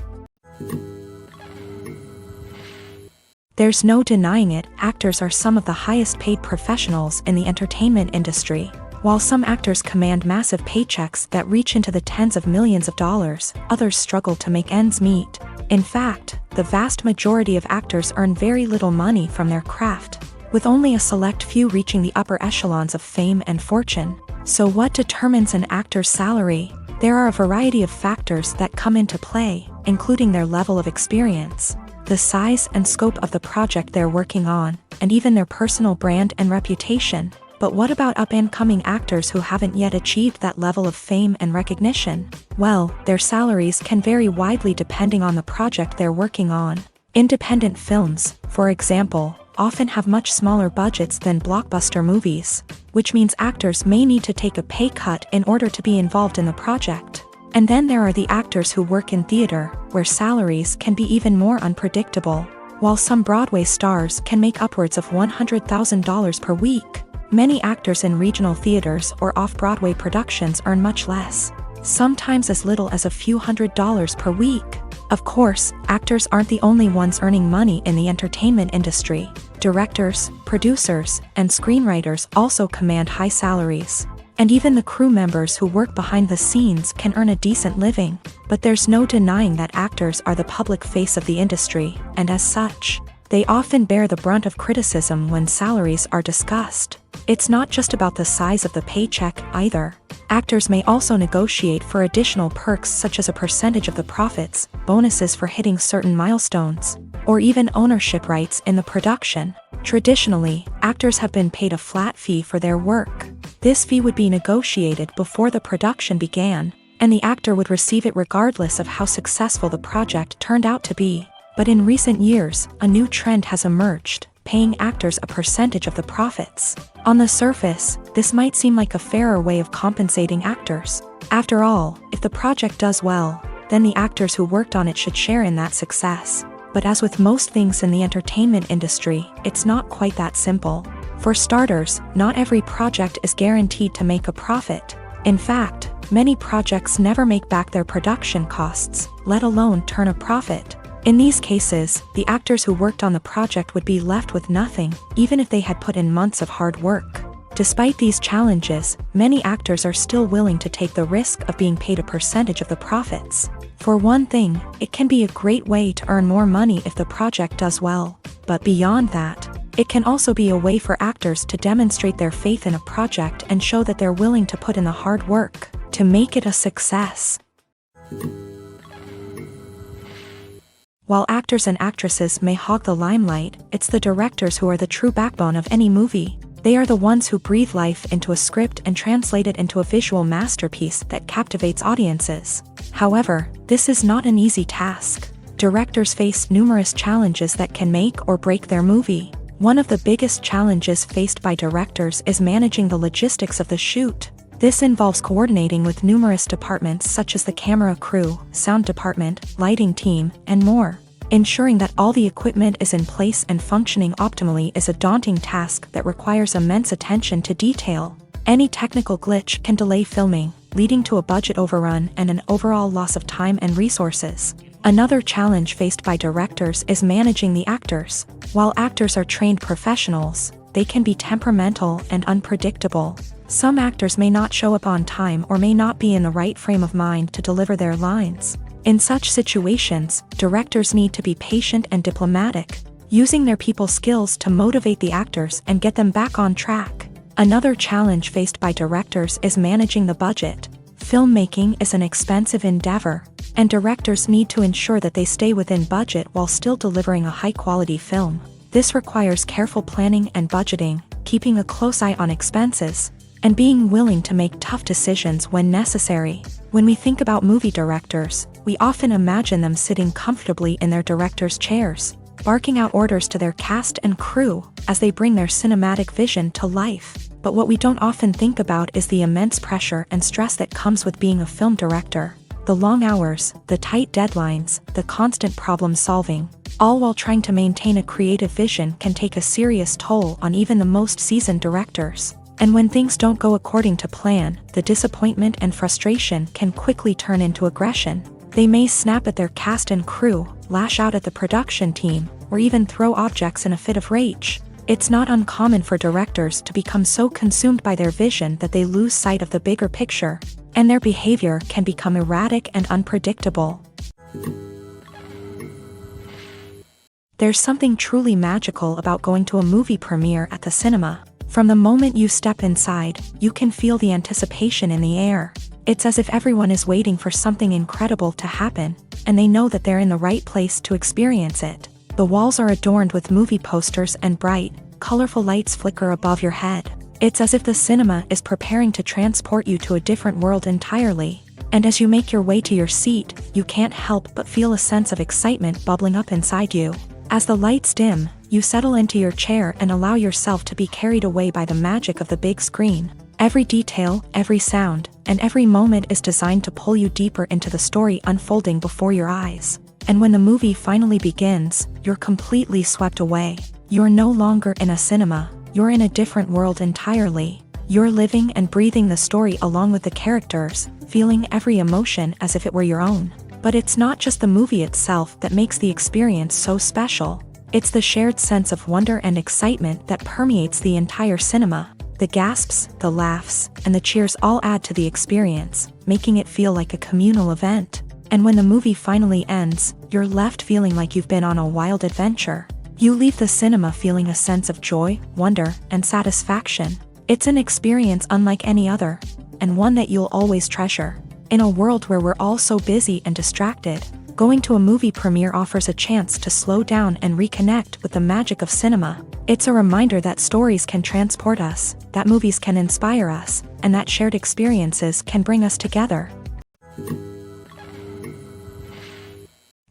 There's no denying it, actors are some of the highest paid professionals in the entertainment industry. While some actors command massive paychecks that reach into the tens of millions of dollars, others struggle to make ends meet. In fact, the vast majority of actors earn very little money from their craft, with only a select few reaching the upper echelons of fame and fortune. So what determines an actor's salary? There are a variety of factors that come into play, including their level of experience, the size and scope of the project they're working on, and even their personal brand and reputation. But what about up-and-coming actors who haven't yet achieved that level of fame and recognition? Well, their salaries can vary widely depending on the project they're working on. Independent films, for example, often have much smaller budgets than blockbuster movies, which means actors may need to take a pay cut in order to be involved in the project. And then there are the actors who work in theater, where salaries can be even more unpredictable. While some Broadway stars can make upwards of $100,000 per week, many actors in regional theaters or off-Broadway productions earn much less. sometimes as little as a few $100s per week. Of course, actors aren't the only ones earning money in the entertainment industry. Directors, producers, and screenwriters also command high salaries. And even the crew members who work behind the scenes can earn a decent living. But there's no denying that actors are the public face of the industry, and as such, they often bear the brunt of criticism when salaries are discussed. It's not just about the size of the paycheck, either. Actors may also negotiate for additional perks such as a percentage of the profits, bonuses for hitting certain milestones, or even ownership rights in the production. Traditionally, actors have been paid a flat fee for their work. This fee would be negotiated before the production began, and the actor would receive it regardless of how successful the project turned out to be. But in recent years, a new trend has emerged, paying actors a percentage of the profits. On the surface, this might seem like a fairer way of compensating actors. After all, if the project does well, then the actors who worked on it should share in that success. But as with most things in the entertainment industry, it's not quite that simple. For starters, not every project is guaranteed to make a profit. In fact, many projects never make back their production costs, let alone turn a profit. In these cases, the actors who worked on the project would be left with nothing, even if they had put in months of hard work. Despite these challenges, many actors are still willing to take the risk of being paid a percentage of the profits. For one thing, it can be a great way to earn more money if the project does well. But beyond that, it can also be a way for actors to demonstrate their faith in a project and show that they're willing to put in the hard work to make it a success. While actors and actresses may hog the limelight, it's the directors who are the true backbone of any movie. They are the ones who breathe life into a script and translate it into a visual masterpiece that captivates audiences. However, this is not an easy task. Directors face numerous challenges that can make or break their movie. One of the biggest challenges faced by directors is managing the logistics of the shoot. This involves coordinating with numerous departments such as the camera crew, sound department, lighting team, and more. Ensuring that all the equipment is in place and functioning optimally is a daunting task that requires immense attention to detail. Any technical glitch can delay filming, leading to a budget overrun and an overall loss of time and resources. Another challenge faced by directors is managing the actors. While actors are trained professionals, they can be temperamental and unpredictable. Some actors may not show up on time or may not be in the right frame of mind to deliver their lines. In such situations, directors need to be patient and diplomatic, using their people skills to motivate the actors and get them back on track. Another challenge faced by directors is managing the budget. Filmmaking is an expensive endeavor, and directors need to ensure that they stay within budget while still delivering a high-quality film. This requires careful planning and budgeting, keeping a close eye on expenses, and being willing to make tough decisions when necessary. When we think about movie directors, we often imagine them sitting comfortably in their director's chairs, barking out orders to their cast and crew as they bring their cinematic vision to life. But what we don't often think about is the immense pressure and stress that comes with being a film director. The long hours, the tight deadlines, the constant problem solving, all while trying to maintain a creative vision can take a serious toll on even the most seasoned directors. And when things don't go according to plan, the disappointment and frustration can quickly turn into aggression. They may snap at their cast and crew, lash out at the production team, or even throw objects in a fit of rage. It's not uncommon for directors to become so consumed by their vision that they lose sight of the bigger picture, and their behavior can become erratic and unpredictable. There's something truly magical about going to a movie premiere at the cinema. From the moment you step inside, you can feel the anticipation in the air. It's as if everyone is waiting for something incredible to happen, and they know that they're in the right place to experience it. The walls are adorned with movie posters and bright, colorful lights flicker above your head. It's as if the cinema is preparing to transport you to a different world entirely. And as you make your way to your seat, you can't help but feel a sense of excitement bubbling up inside you. As the lights dim, you settle into your chair and allow yourself to be carried away by the magic of the big screen. Every detail, every sound, and every moment is designed to pull you deeper into the story unfolding before your eyes. And when the movie finally begins, you're completely swept away. You're no longer in a cinema, you're in a different world entirely. You're living and breathing the story along with the characters, feeling every emotion as if it were your own. But it's not just the movie itself that makes the experience so special. It's the shared sense of wonder and excitement that permeates the entire cinema. The gasps, the laughs, and the cheers all add to the experience, making it feel like a communal event. And when the movie finally ends, you're left feeling like you've been on a wild adventure. You leave the cinema feeling a sense of joy, wonder, and satisfaction. It's an experience unlike any other, and one that you'll always treasure. In a world where we're all so busy and distracted, going to a movie premiere offers a chance to slow down and reconnect with the magic of cinema. It's a reminder that stories can transport us, that movies can inspire us, and that shared experiences can bring us together.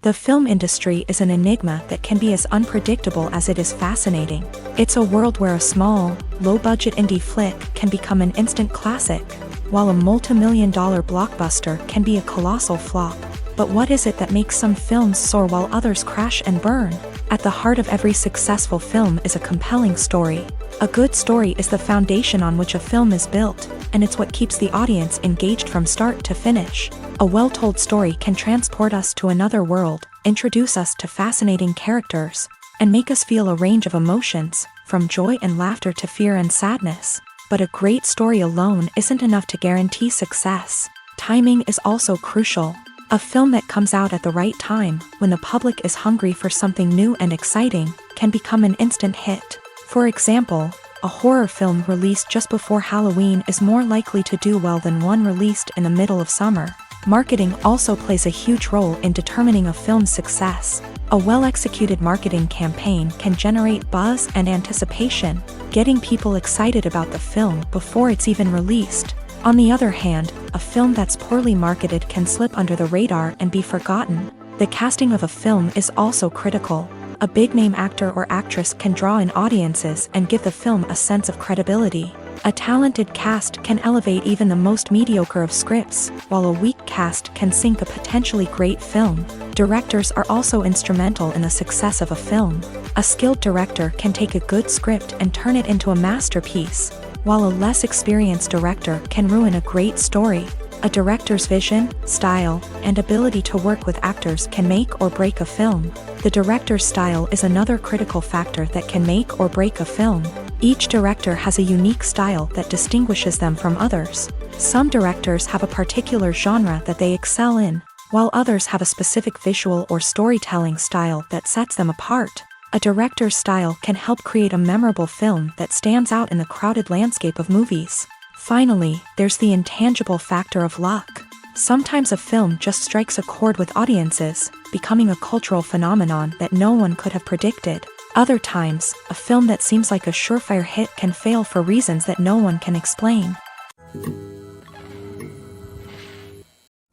The film industry is an enigma that can be as unpredictable as it is fascinating. It's a world where a small, low-budget indie flick can become an instant classic, while a multi-million-dollar blockbuster can be a colossal flop. But what is it that makes some films soar while others crash and burn? At the heart of every successful film is a compelling story. A good story is the foundation on which a film is built, and it's what keeps the audience engaged from start to finish. A well-told story can transport us to another world, introduce us to fascinating characters, and make us feel a range of emotions, from joy and laughter to fear and sadness. But a great story alone isn't enough to guarantee success. Timing is also crucial. A film that comes out at the right time, when the public is hungry for something new and exciting, can become an instant hit. For example, a horror film released just before Halloween is more likely to do well than one released in the middle of summer. Marketing also plays a huge role in determining a film's success. A well-executed marketing campaign can generate buzz and anticipation, getting people excited about the film before it's even released. On the other hand, a film that's poorly marketed can slip under the radar and be forgotten. The casting of a film is also critical. A big-name actor or actress can draw in audiences and give the film a sense of credibility. A talented cast can elevate even the most mediocre of scripts, while a weak cast can sink a potentially great film. Directors are also instrumental in the success of a film. A skilled director can take a good script and turn it into a masterpiece, while a less experienced director can ruin a great story. A director's vision, style, and ability to work with actors can make or break a film. The director's style is another critical factor that can make or break a film. Each director has a unique style that distinguishes them from others. Some directors have a particular genre that they excel in, while others have a specific visual or storytelling style that sets them apart. A director's style can help create a memorable film that stands out in the crowded landscape of movies. Finally, there's the intangible factor of luck. Sometimes a film just strikes a chord with audiences, becoming a cultural phenomenon that no one could have predicted. Other times, a film that seems like a surefire hit can fail for reasons that no one can explain.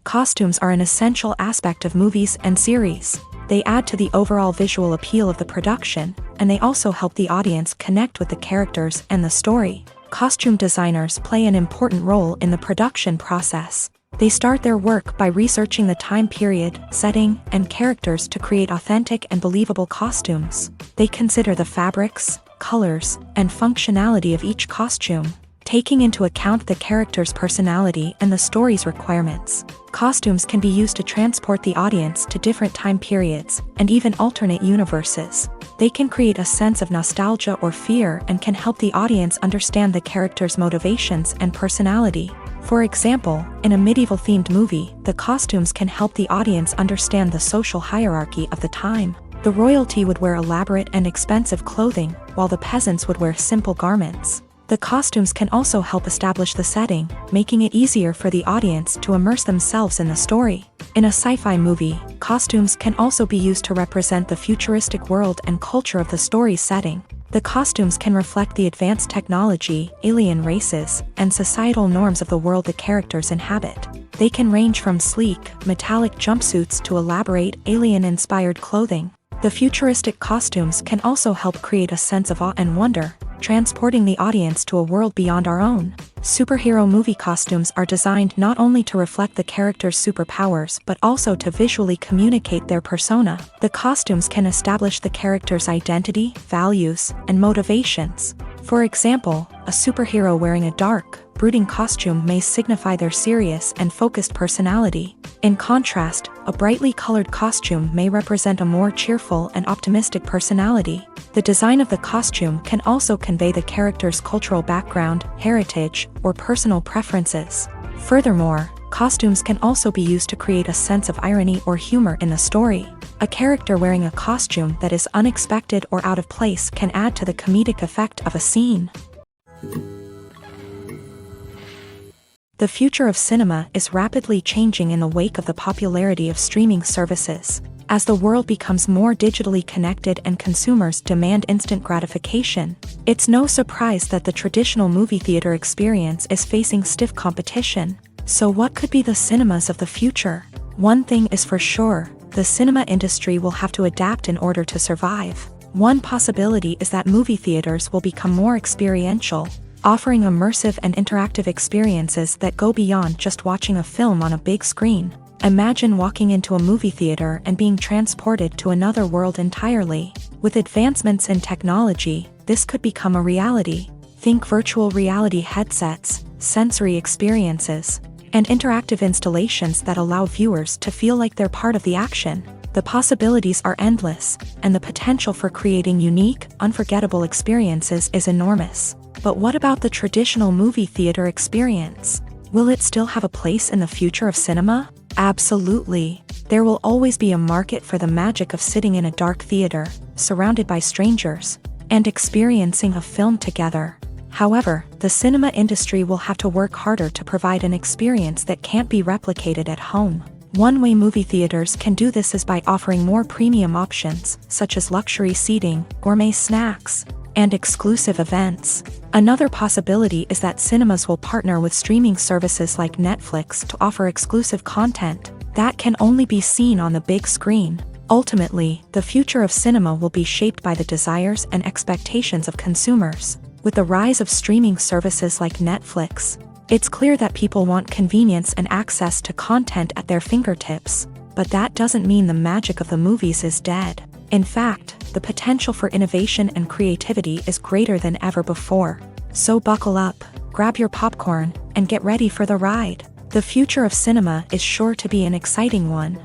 Costumes are an essential aspect of movies and series. They add to the overall visual appeal of the production, and they also help the audience connect with the characters and the story. Costume designers play an important role in the production process. They start their work by researching the time period, setting, and characters to create authentic and believable costumes. They consider the fabrics, colors, and functionality of each costume, taking into account the character's personality and the story's requirements. Costumes can be used to transport the audience to different time periods, and even alternate universes. They can create a sense of nostalgia or fear and can help the audience understand the character's motivations and personality. For example, in a medieval-themed movie, the costumes can help the audience understand the social hierarchy of the time. The royalty would wear elaborate and expensive clothing, while the peasants would wear simple garments. The costumes can also help establish the setting, making it easier for the audience to immerse themselves in the story. In a sci-fi movie, costumes can also be used to represent the futuristic world and culture of the story's setting. The costumes can reflect the advanced technology, alien races, and societal norms of the world the characters inhabit. They can range from sleek, metallic jumpsuits to elaborate, alien-inspired clothing. The futuristic costumes can also help create a sense of awe and wonder, transporting the audience to a world beyond our own. Superhero movie costumes are designed not only to reflect the character's superpowers but also to visually communicate their persona. The costumes can establish the character's identity, values, and motivations. For example, a superhero wearing a dark, brooding costume may signify their serious and focused personality. In contrast, a brightly colored costume may represent a more cheerful and optimistic personality. The design of the costume can also convey the character's cultural background, heritage, or personal preferences. Furthermore, costumes can also be used to create a sense of irony or humor in the story. A character wearing a costume that is unexpected or out of place can add to the comedic effect of a scene. The future of cinema is rapidly changing in the wake of the popularity of streaming services. As the world becomes more digitally connected and consumers demand instant gratification, it's no surprise that the traditional movie theater experience is facing stiff competition. So what could be the cinemas of the future? One thing is for sure, the cinema industry will have to adapt in order to survive. One possibility is that movie theaters will become more experiential, offering immersive and interactive experiences that go beyond just watching a film on a big screen. Imagine walking into a movie theater and being transported to another world entirely. With advancements in technology, this could become a reality. Think virtual reality headsets, sensory experiences, and interactive installations that allow viewers to feel like they're part of the action. The possibilities are endless, and the potential for creating unique, unforgettable experiences is enormous. But what about the traditional movie theater experience? Will it still have a place in the future of cinema? Absolutely. There will always be a market for the magic of sitting in a dark theater, surrounded by strangers, and experiencing a film together. However, the cinema industry will have to work harder to provide an experience that can't be replicated at home. One way movie theaters can do this is by offering more premium options, such as luxury seating, gourmet snacks, and exclusive events. Another possibility is that cinemas will partner with streaming services like Netflix to offer exclusive content that can only be seen on the big screen. Ultimately, the future of cinema will be shaped by the desires and expectations of consumers. With the rise of streaming services like Netflix, it's clear that people want convenience and access to content at their fingertips. But that doesn't mean the magic of the movies is dead. In fact, the potential for innovation and creativity is greater than ever before. So buckle up, grab your popcorn, and get ready for the ride. The future of cinema is sure to be an exciting one.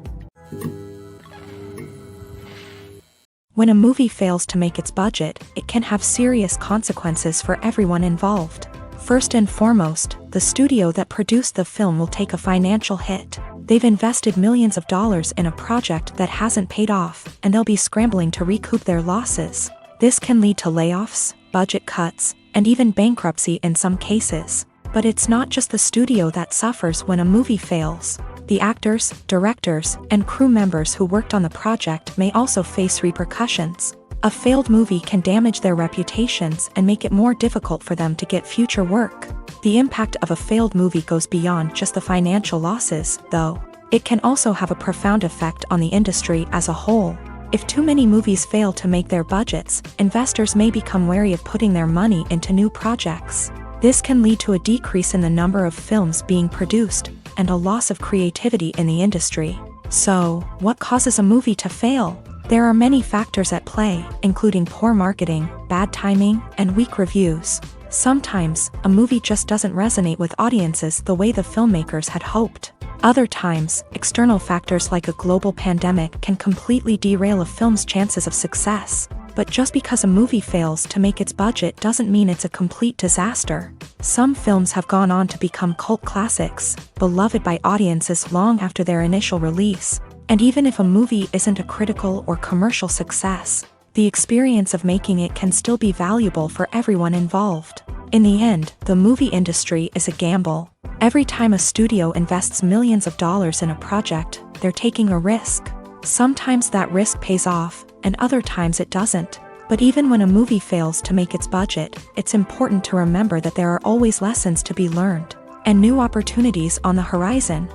When a movie fails to make its budget, it can have serious consequences for everyone involved. First and foremost, the studio that produced the film will take a financial hit. They've invested millions of dollars in a project that hasn't paid off, and they'll be scrambling to recoup their losses. This can lead to layoffs, budget cuts, and even bankruptcy in some cases. But it's not just the studio that suffers when a movie fails. The actors, directors, and crew members who worked on the project may also face repercussions. A failed movie can damage their reputations and make it more difficult for them to get future work. The impact of a failed movie goes beyond just the financial losses, though. It can also have a profound effect on the industry as a whole. If too many movies fail to make their budgets, investors may become wary of putting their money into new projects. This can lead to a decrease in the number of films being produced, and a loss of creativity in the industry. So, what causes a movie to fail? There are many factors at play, including poor marketing, bad timing, and weak reviews. Sometimes, a movie just doesn't resonate with audiences the way the filmmakers had hoped. Other times, external factors like a global pandemic can completely derail a film's chances of success. But just because a movie fails to make its budget doesn't mean it's a complete disaster. Some films have gone on to become cult classics, beloved by audiences long after their initial release. And even if a movie isn't a critical or commercial success, the experience of making it can still be valuable for everyone involved. In the end, the movie industry is a gamble. Every time a studio invests millions of dollars in a project, they're taking a risk. Sometimes that risk pays off, and other times it doesn't. But even when a movie fails to make its budget, it's important to remember that there are always lessons to be learned, and new opportunities on the horizon.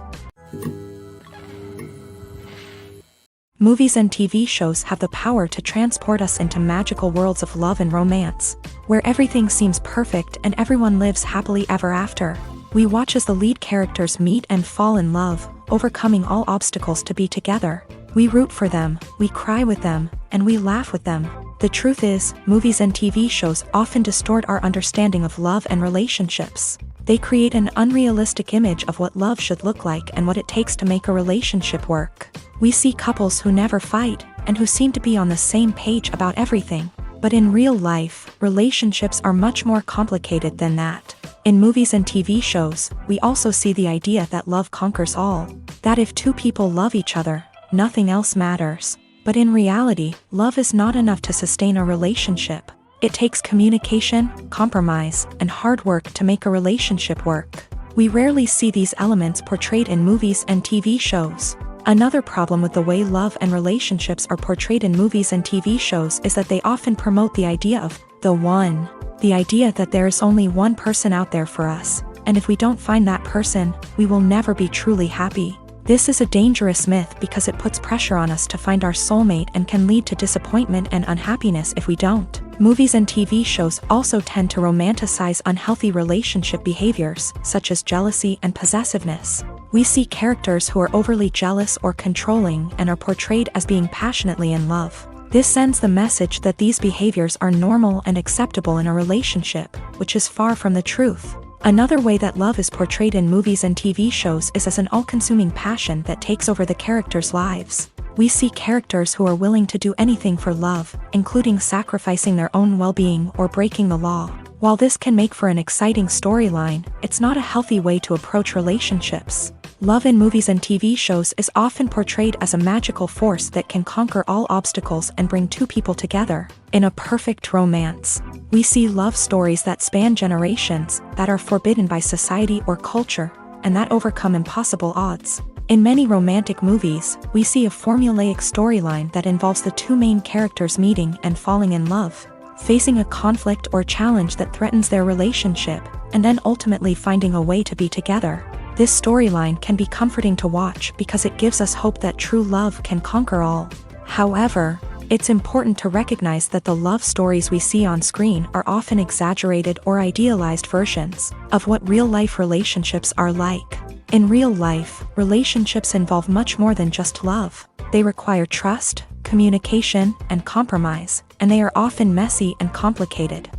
Movies and TV shows have the power to transport us into magical worlds of love and romance, where everything seems perfect and everyone lives happily ever after. We watch as the lead characters meet and fall in love, overcoming all obstacles to be together. We root for them, we cry with them, and we laugh with them. The truth is, movies and TV shows often distort our understanding of love and relationships. They create an unrealistic image of what love should look like and what it takes to make a relationship work. We see couples who never fight, and who seem to be on the same page about everything. But in real life, relationships are much more complicated than that. In movies and TV shows, we also see the idea that love conquers all. That if two people love each other, nothing else matters. But in reality, love is not enough to sustain a relationship. It takes communication, compromise, and hard work to make a relationship work. We rarely see these elements portrayed in movies and TV shows. Another problem with the way love and relationships are portrayed in movies and TV shows is that they often promote the idea of the one. The idea that there is only one person out there for us, and if we don't find that person, we will never be truly happy. This is a dangerous myth because it puts pressure on us to find our soulmate and can lead to disappointment and unhappiness if we don't. Movies and TV shows also tend to romanticize unhealthy relationship behaviors, such as jealousy and possessiveness. We see characters who are overly jealous or controlling and are portrayed as being passionately in love. This sends the message that these behaviors are normal and acceptable in a relationship, which is far from the truth. Another way that love is portrayed in movies and TV shows is as an all-consuming passion that takes over the characters' lives. We see characters who are willing to do anything for love, including sacrificing their own well-being or breaking the law. While this can make for an exciting storyline, it's not a healthy way to approach relationships. Love in movies and TV shows is often portrayed as a magical force that can conquer all obstacles and bring two people together. In a perfect romance, we see love stories that span generations, that are forbidden by society or culture, and that overcome impossible odds. In many romantic movies, we see a formulaic storyline that involves the two main characters meeting and falling in love, facing a conflict or challenge that threatens their relationship, and then ultimately finding a way to be together. This storyline can be comforting to watch because it gives us hope that true love can conquer all. However, it's important to recognize that the love stories we see on screen are often exaggerated or idealized versions of what real-life relationships are like. In real life, relationships involve much more than just love. They require trust, communication, and compromise, and they are often messy and complicated.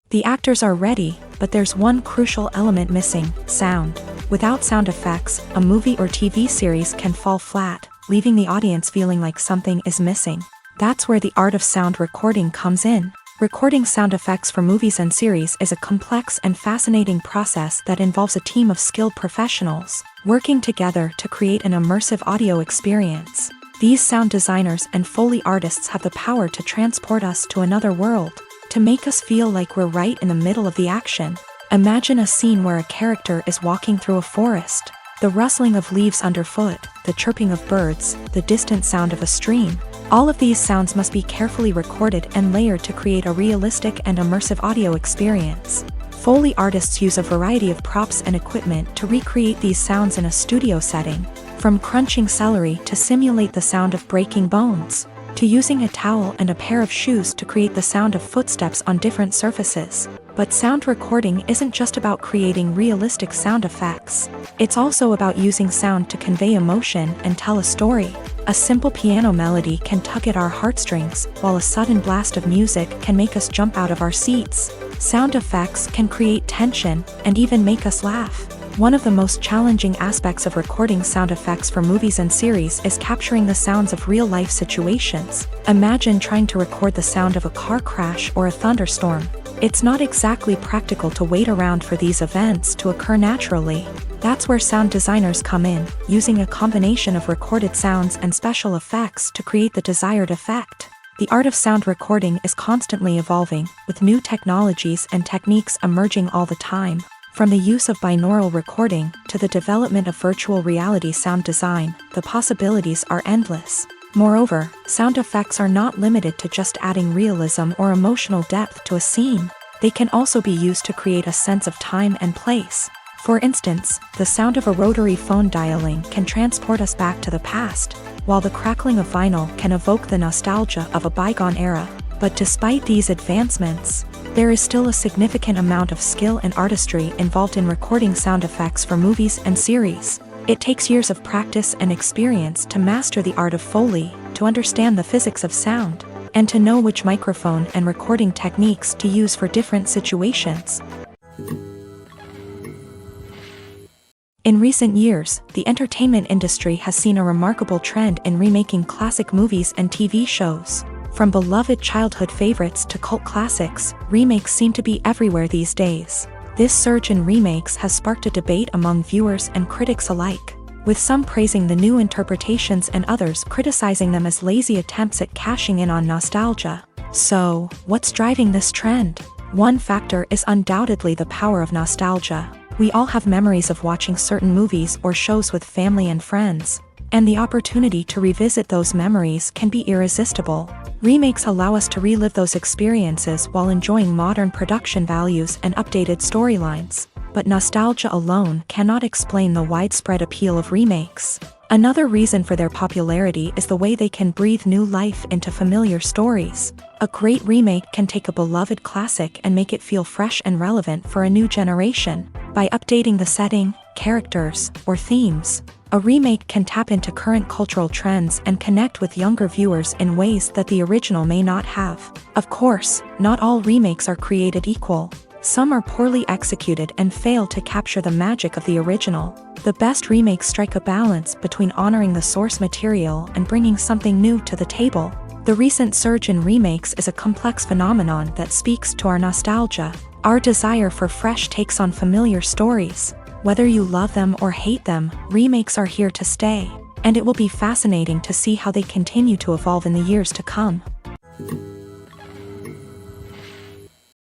The actors are ready, but there's one crucial element missing: sound. Without sound effects, a movie or TV series can fall flat, leaving the audience feeling like something is missing. That's where the art of sound recording comes in. Recording sound effects for movies and series is a complex and fascinating process that involves a team of skilled professionals working together to create an immersive audio experience. These sound designers and Foley artists have the power to transport us to another world, to make us feel like we're right in the middle of the action. Imagine a scene where a character is walking through a forest. The rustling of leaves underfoot, the chirping of birds, the distant sound of a stream. All of these sounds must be carefully recorded and layered to create a realistic and immersive audio experience. Foley artists use a variety of props and equipment to recreate these sounds in a studio setting, from crunching celery to simulate the sound of breaking bones, to using a towel and a pair of shoes to create the sound of footsteps on different surfaces. But sound recording isn't just about creating realistic sound effects. It's also about using sound to convey emotion and tell a story. A simple piano melody can tug at our heartstrings, while a sudden blast of music can make us jump out of our seats. Sound effects can create tension and even make us laugh. One of the most challenging aspects of recording sound effects for movies and series is capturing the sounds of real-life situations. Imagine trying to record the sound of a car crash or a thunderstorm. It's not exactly practical to wait around for these events to occur naturally. That's where sound designers come in, using a combination of recorded sounds and special effects to create the desired effect. The art of sound recording is constantly evolving, with new technologies and techniques emerging all the time. From the use of binaural recording to the development of virtual reality sound design, the possibilities are endless. Moreover, sound effects are not limited to just adding realism or emotional depth to a scene. They can also be used to create a sense of time and place. For instance, the sound of a rotary phone dialing can transport us back to the past, while the crackling of vinyl can evoke the nostalgia of a bygone era. But despite these advancements, there is still a significant amount of skill and artistry involved in recording sound effects for movies and series. It takes years of practice and experience to master the art of Foley, to understand the physics of sound, and to know which microphone and recording techniques to use for different situations. In recent years, the entertainment industry has seen a remarkable trend in remaking classic movies and TV shows. From beloved childhood favorites to cult classics, remakes seem to be everywhere these days. This surge in remakes has sparked a debate among viewers and critics alike, with some praising the new interpretations and others criticizing them as lazy attempts at cashing in on nostalgia. So, what's driving this trend? One factor is undoubtedly the power of nostalgia. We all have memories of watching certain movies or shows with family and friends, and the opportunity to revisit those memories can be irresistible. Remakes allow us to relive those experiences while enjoying modern production values and updated storylines. But nostalgia alone cannot explain the widespread appeal of remakes. Another reason for their popularity is the way they can breathe new life into familiar stories. A great remake can take a beloved classic and make it feel fresh and relevant for a new generation. By updating the setting, characters, or themes, a remake can tap into current cultural trends and connect with younger viewers in ways that the original may not have. Of course, not all remakes are created equal. Some are poorly executed and fail to capture the magic of the original. The best remakes strike a balance between honoring the source material and bringing something new to the table. The recent surge in remakes is a complex phenomenon that speaks to our nostalgia, our desire for fresh takes on familiar stories. Whether you love them or hate them, remakes are here to stay, and it will be fascinating to see how they continue to evolve in the years to come.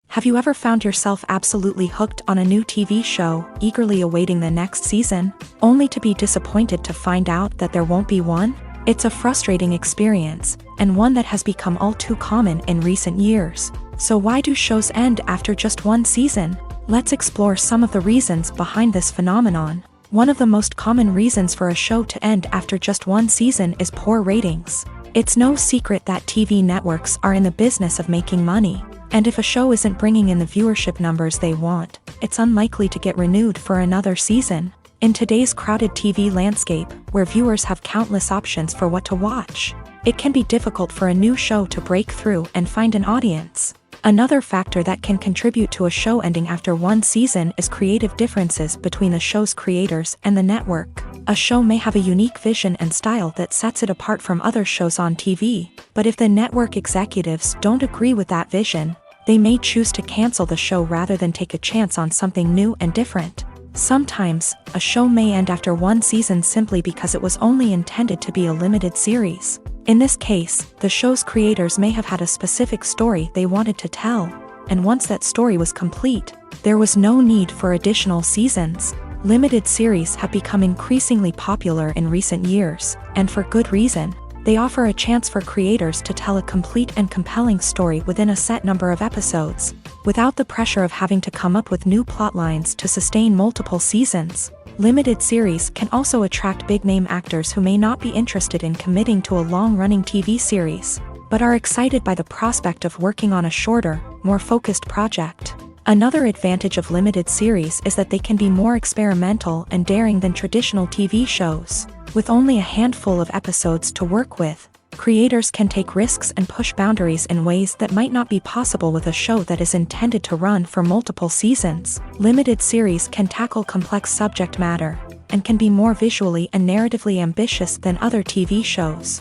Have you ever found yourself absolutely hooked on a new TV show, eagerly awaiting the next season, only to be disappointed to find out that there won't be one? It's a frustrating experience, and one that has become all too common in recent years. So why do shows end after just one season? Let's explore some of the reasons behind this phenomenon. One of the most common reasons for a show to end after just one season is poor ratings. It's no secret that TV networks are in the business of making money, and if a show isn't bringing in the viewership numbers they want, it's unlikely to get renewed for another season. In today's crowded TV landscape, where viewers have countless options for what to watch, it can be difficult for a new show to break through and find an audience. Another factor that can contribute to a show ending after one season is creative differences between the show's creators and the network. A show may have a unique vision and style that sets it apart from other shows on TV, but if the network executives don't agree with that vision, they may choose to cancel the show rather than take a chance on something new and different. Sometimes, a show may end after one season simply because it was only intended to be a limited series. In this case, the show's creators may have had a specific story they wanted to tell, and once that story was complete, there was no need for additional seasons. Limited series have become increasingly popular in recent years, and for good reason. They offer a chance for creators to tell a complete and compelling story within a set number of episodes, without the pressure of having to come up with new plotlines to sustain multiple seasons. Limited series can also attract big-name actors who may not be interested in committing to a long-running TV series, but are excited by the prospect of working on a shorter, more focused project. Another advantage of limited series is that they can be more experimental and daring than traditional TV shows. With only a handful of episodes to work with, creators can take risks and push boundaries in ways that might not be possible with a show that is intended to run for multiple seasons. Limited series can tackle complex subject matter, and can be more visually and narratively ambitious than other TV shows.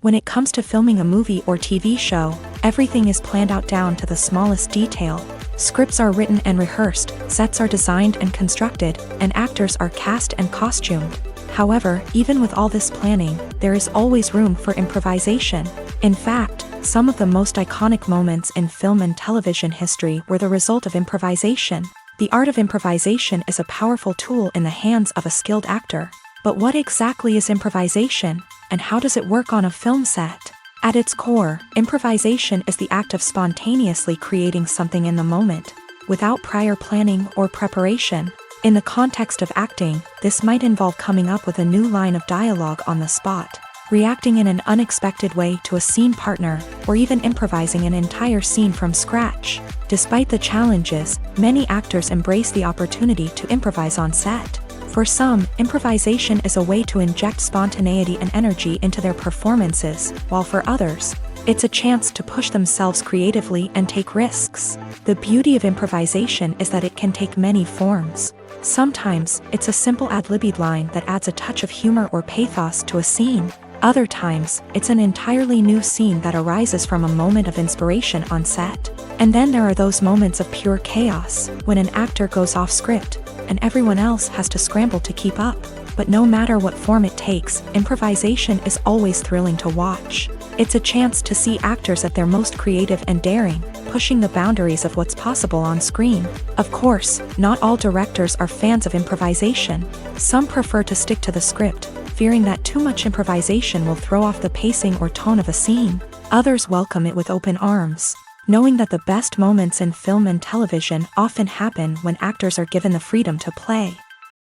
When it comes to filming a movie or TV show, everything is planned out down to the smallest detail. Scripts are written and rehearsed, sets are designed and constructed, and actors are cast and costumed. However, even with all this planning, there is always room for improvisation. In fact, some of the most iconic moments in film and television history were the result of improvisation. The art of improvisation is a powerful tool in the hands of a skilled actor. But what exactly is improvisation, and how does it work on a film set? At its core, improvisation is the act of spontaneously creating something in the moment, without prior planning or preparation. In the context of acting, this might involve coming up with a new line of dialogue on the spot, reacting in an unexpected way to a scene partner, or even improvising an entire scene from scratch. Despite the challenges, many actors embrace the opportunity to improvise on set. For some, improvisation is a way to inject spontaneity and energy into their performances, while for others, it's a chance to push themselves creatively and take risks. The beauty of improvisation is that it can take many forms. Sometimes, it's a simple ad-libbed line that adds a touch of humor or pathos to a scene. Other times, it's an entirely new scene that arises from a moment of inspiration on set. And then there are those moments of pure chaos, when an actor goes off script, and everyone else has to scramble to keep up. But no matter what form it takes, improvisation is always thrilling to watch. It's a chance to see actors at their most creative and daring, pushing the boundaries of what's possible on screen. Of course, not all directors are fans of improvisation. Some prefer to stick to the script, fearing that too much improvisation will throw off the pacing or tone of a scene. Others welcome it with open arms, knowing that the best moments in film and television often happen when actors are given the freedom to play.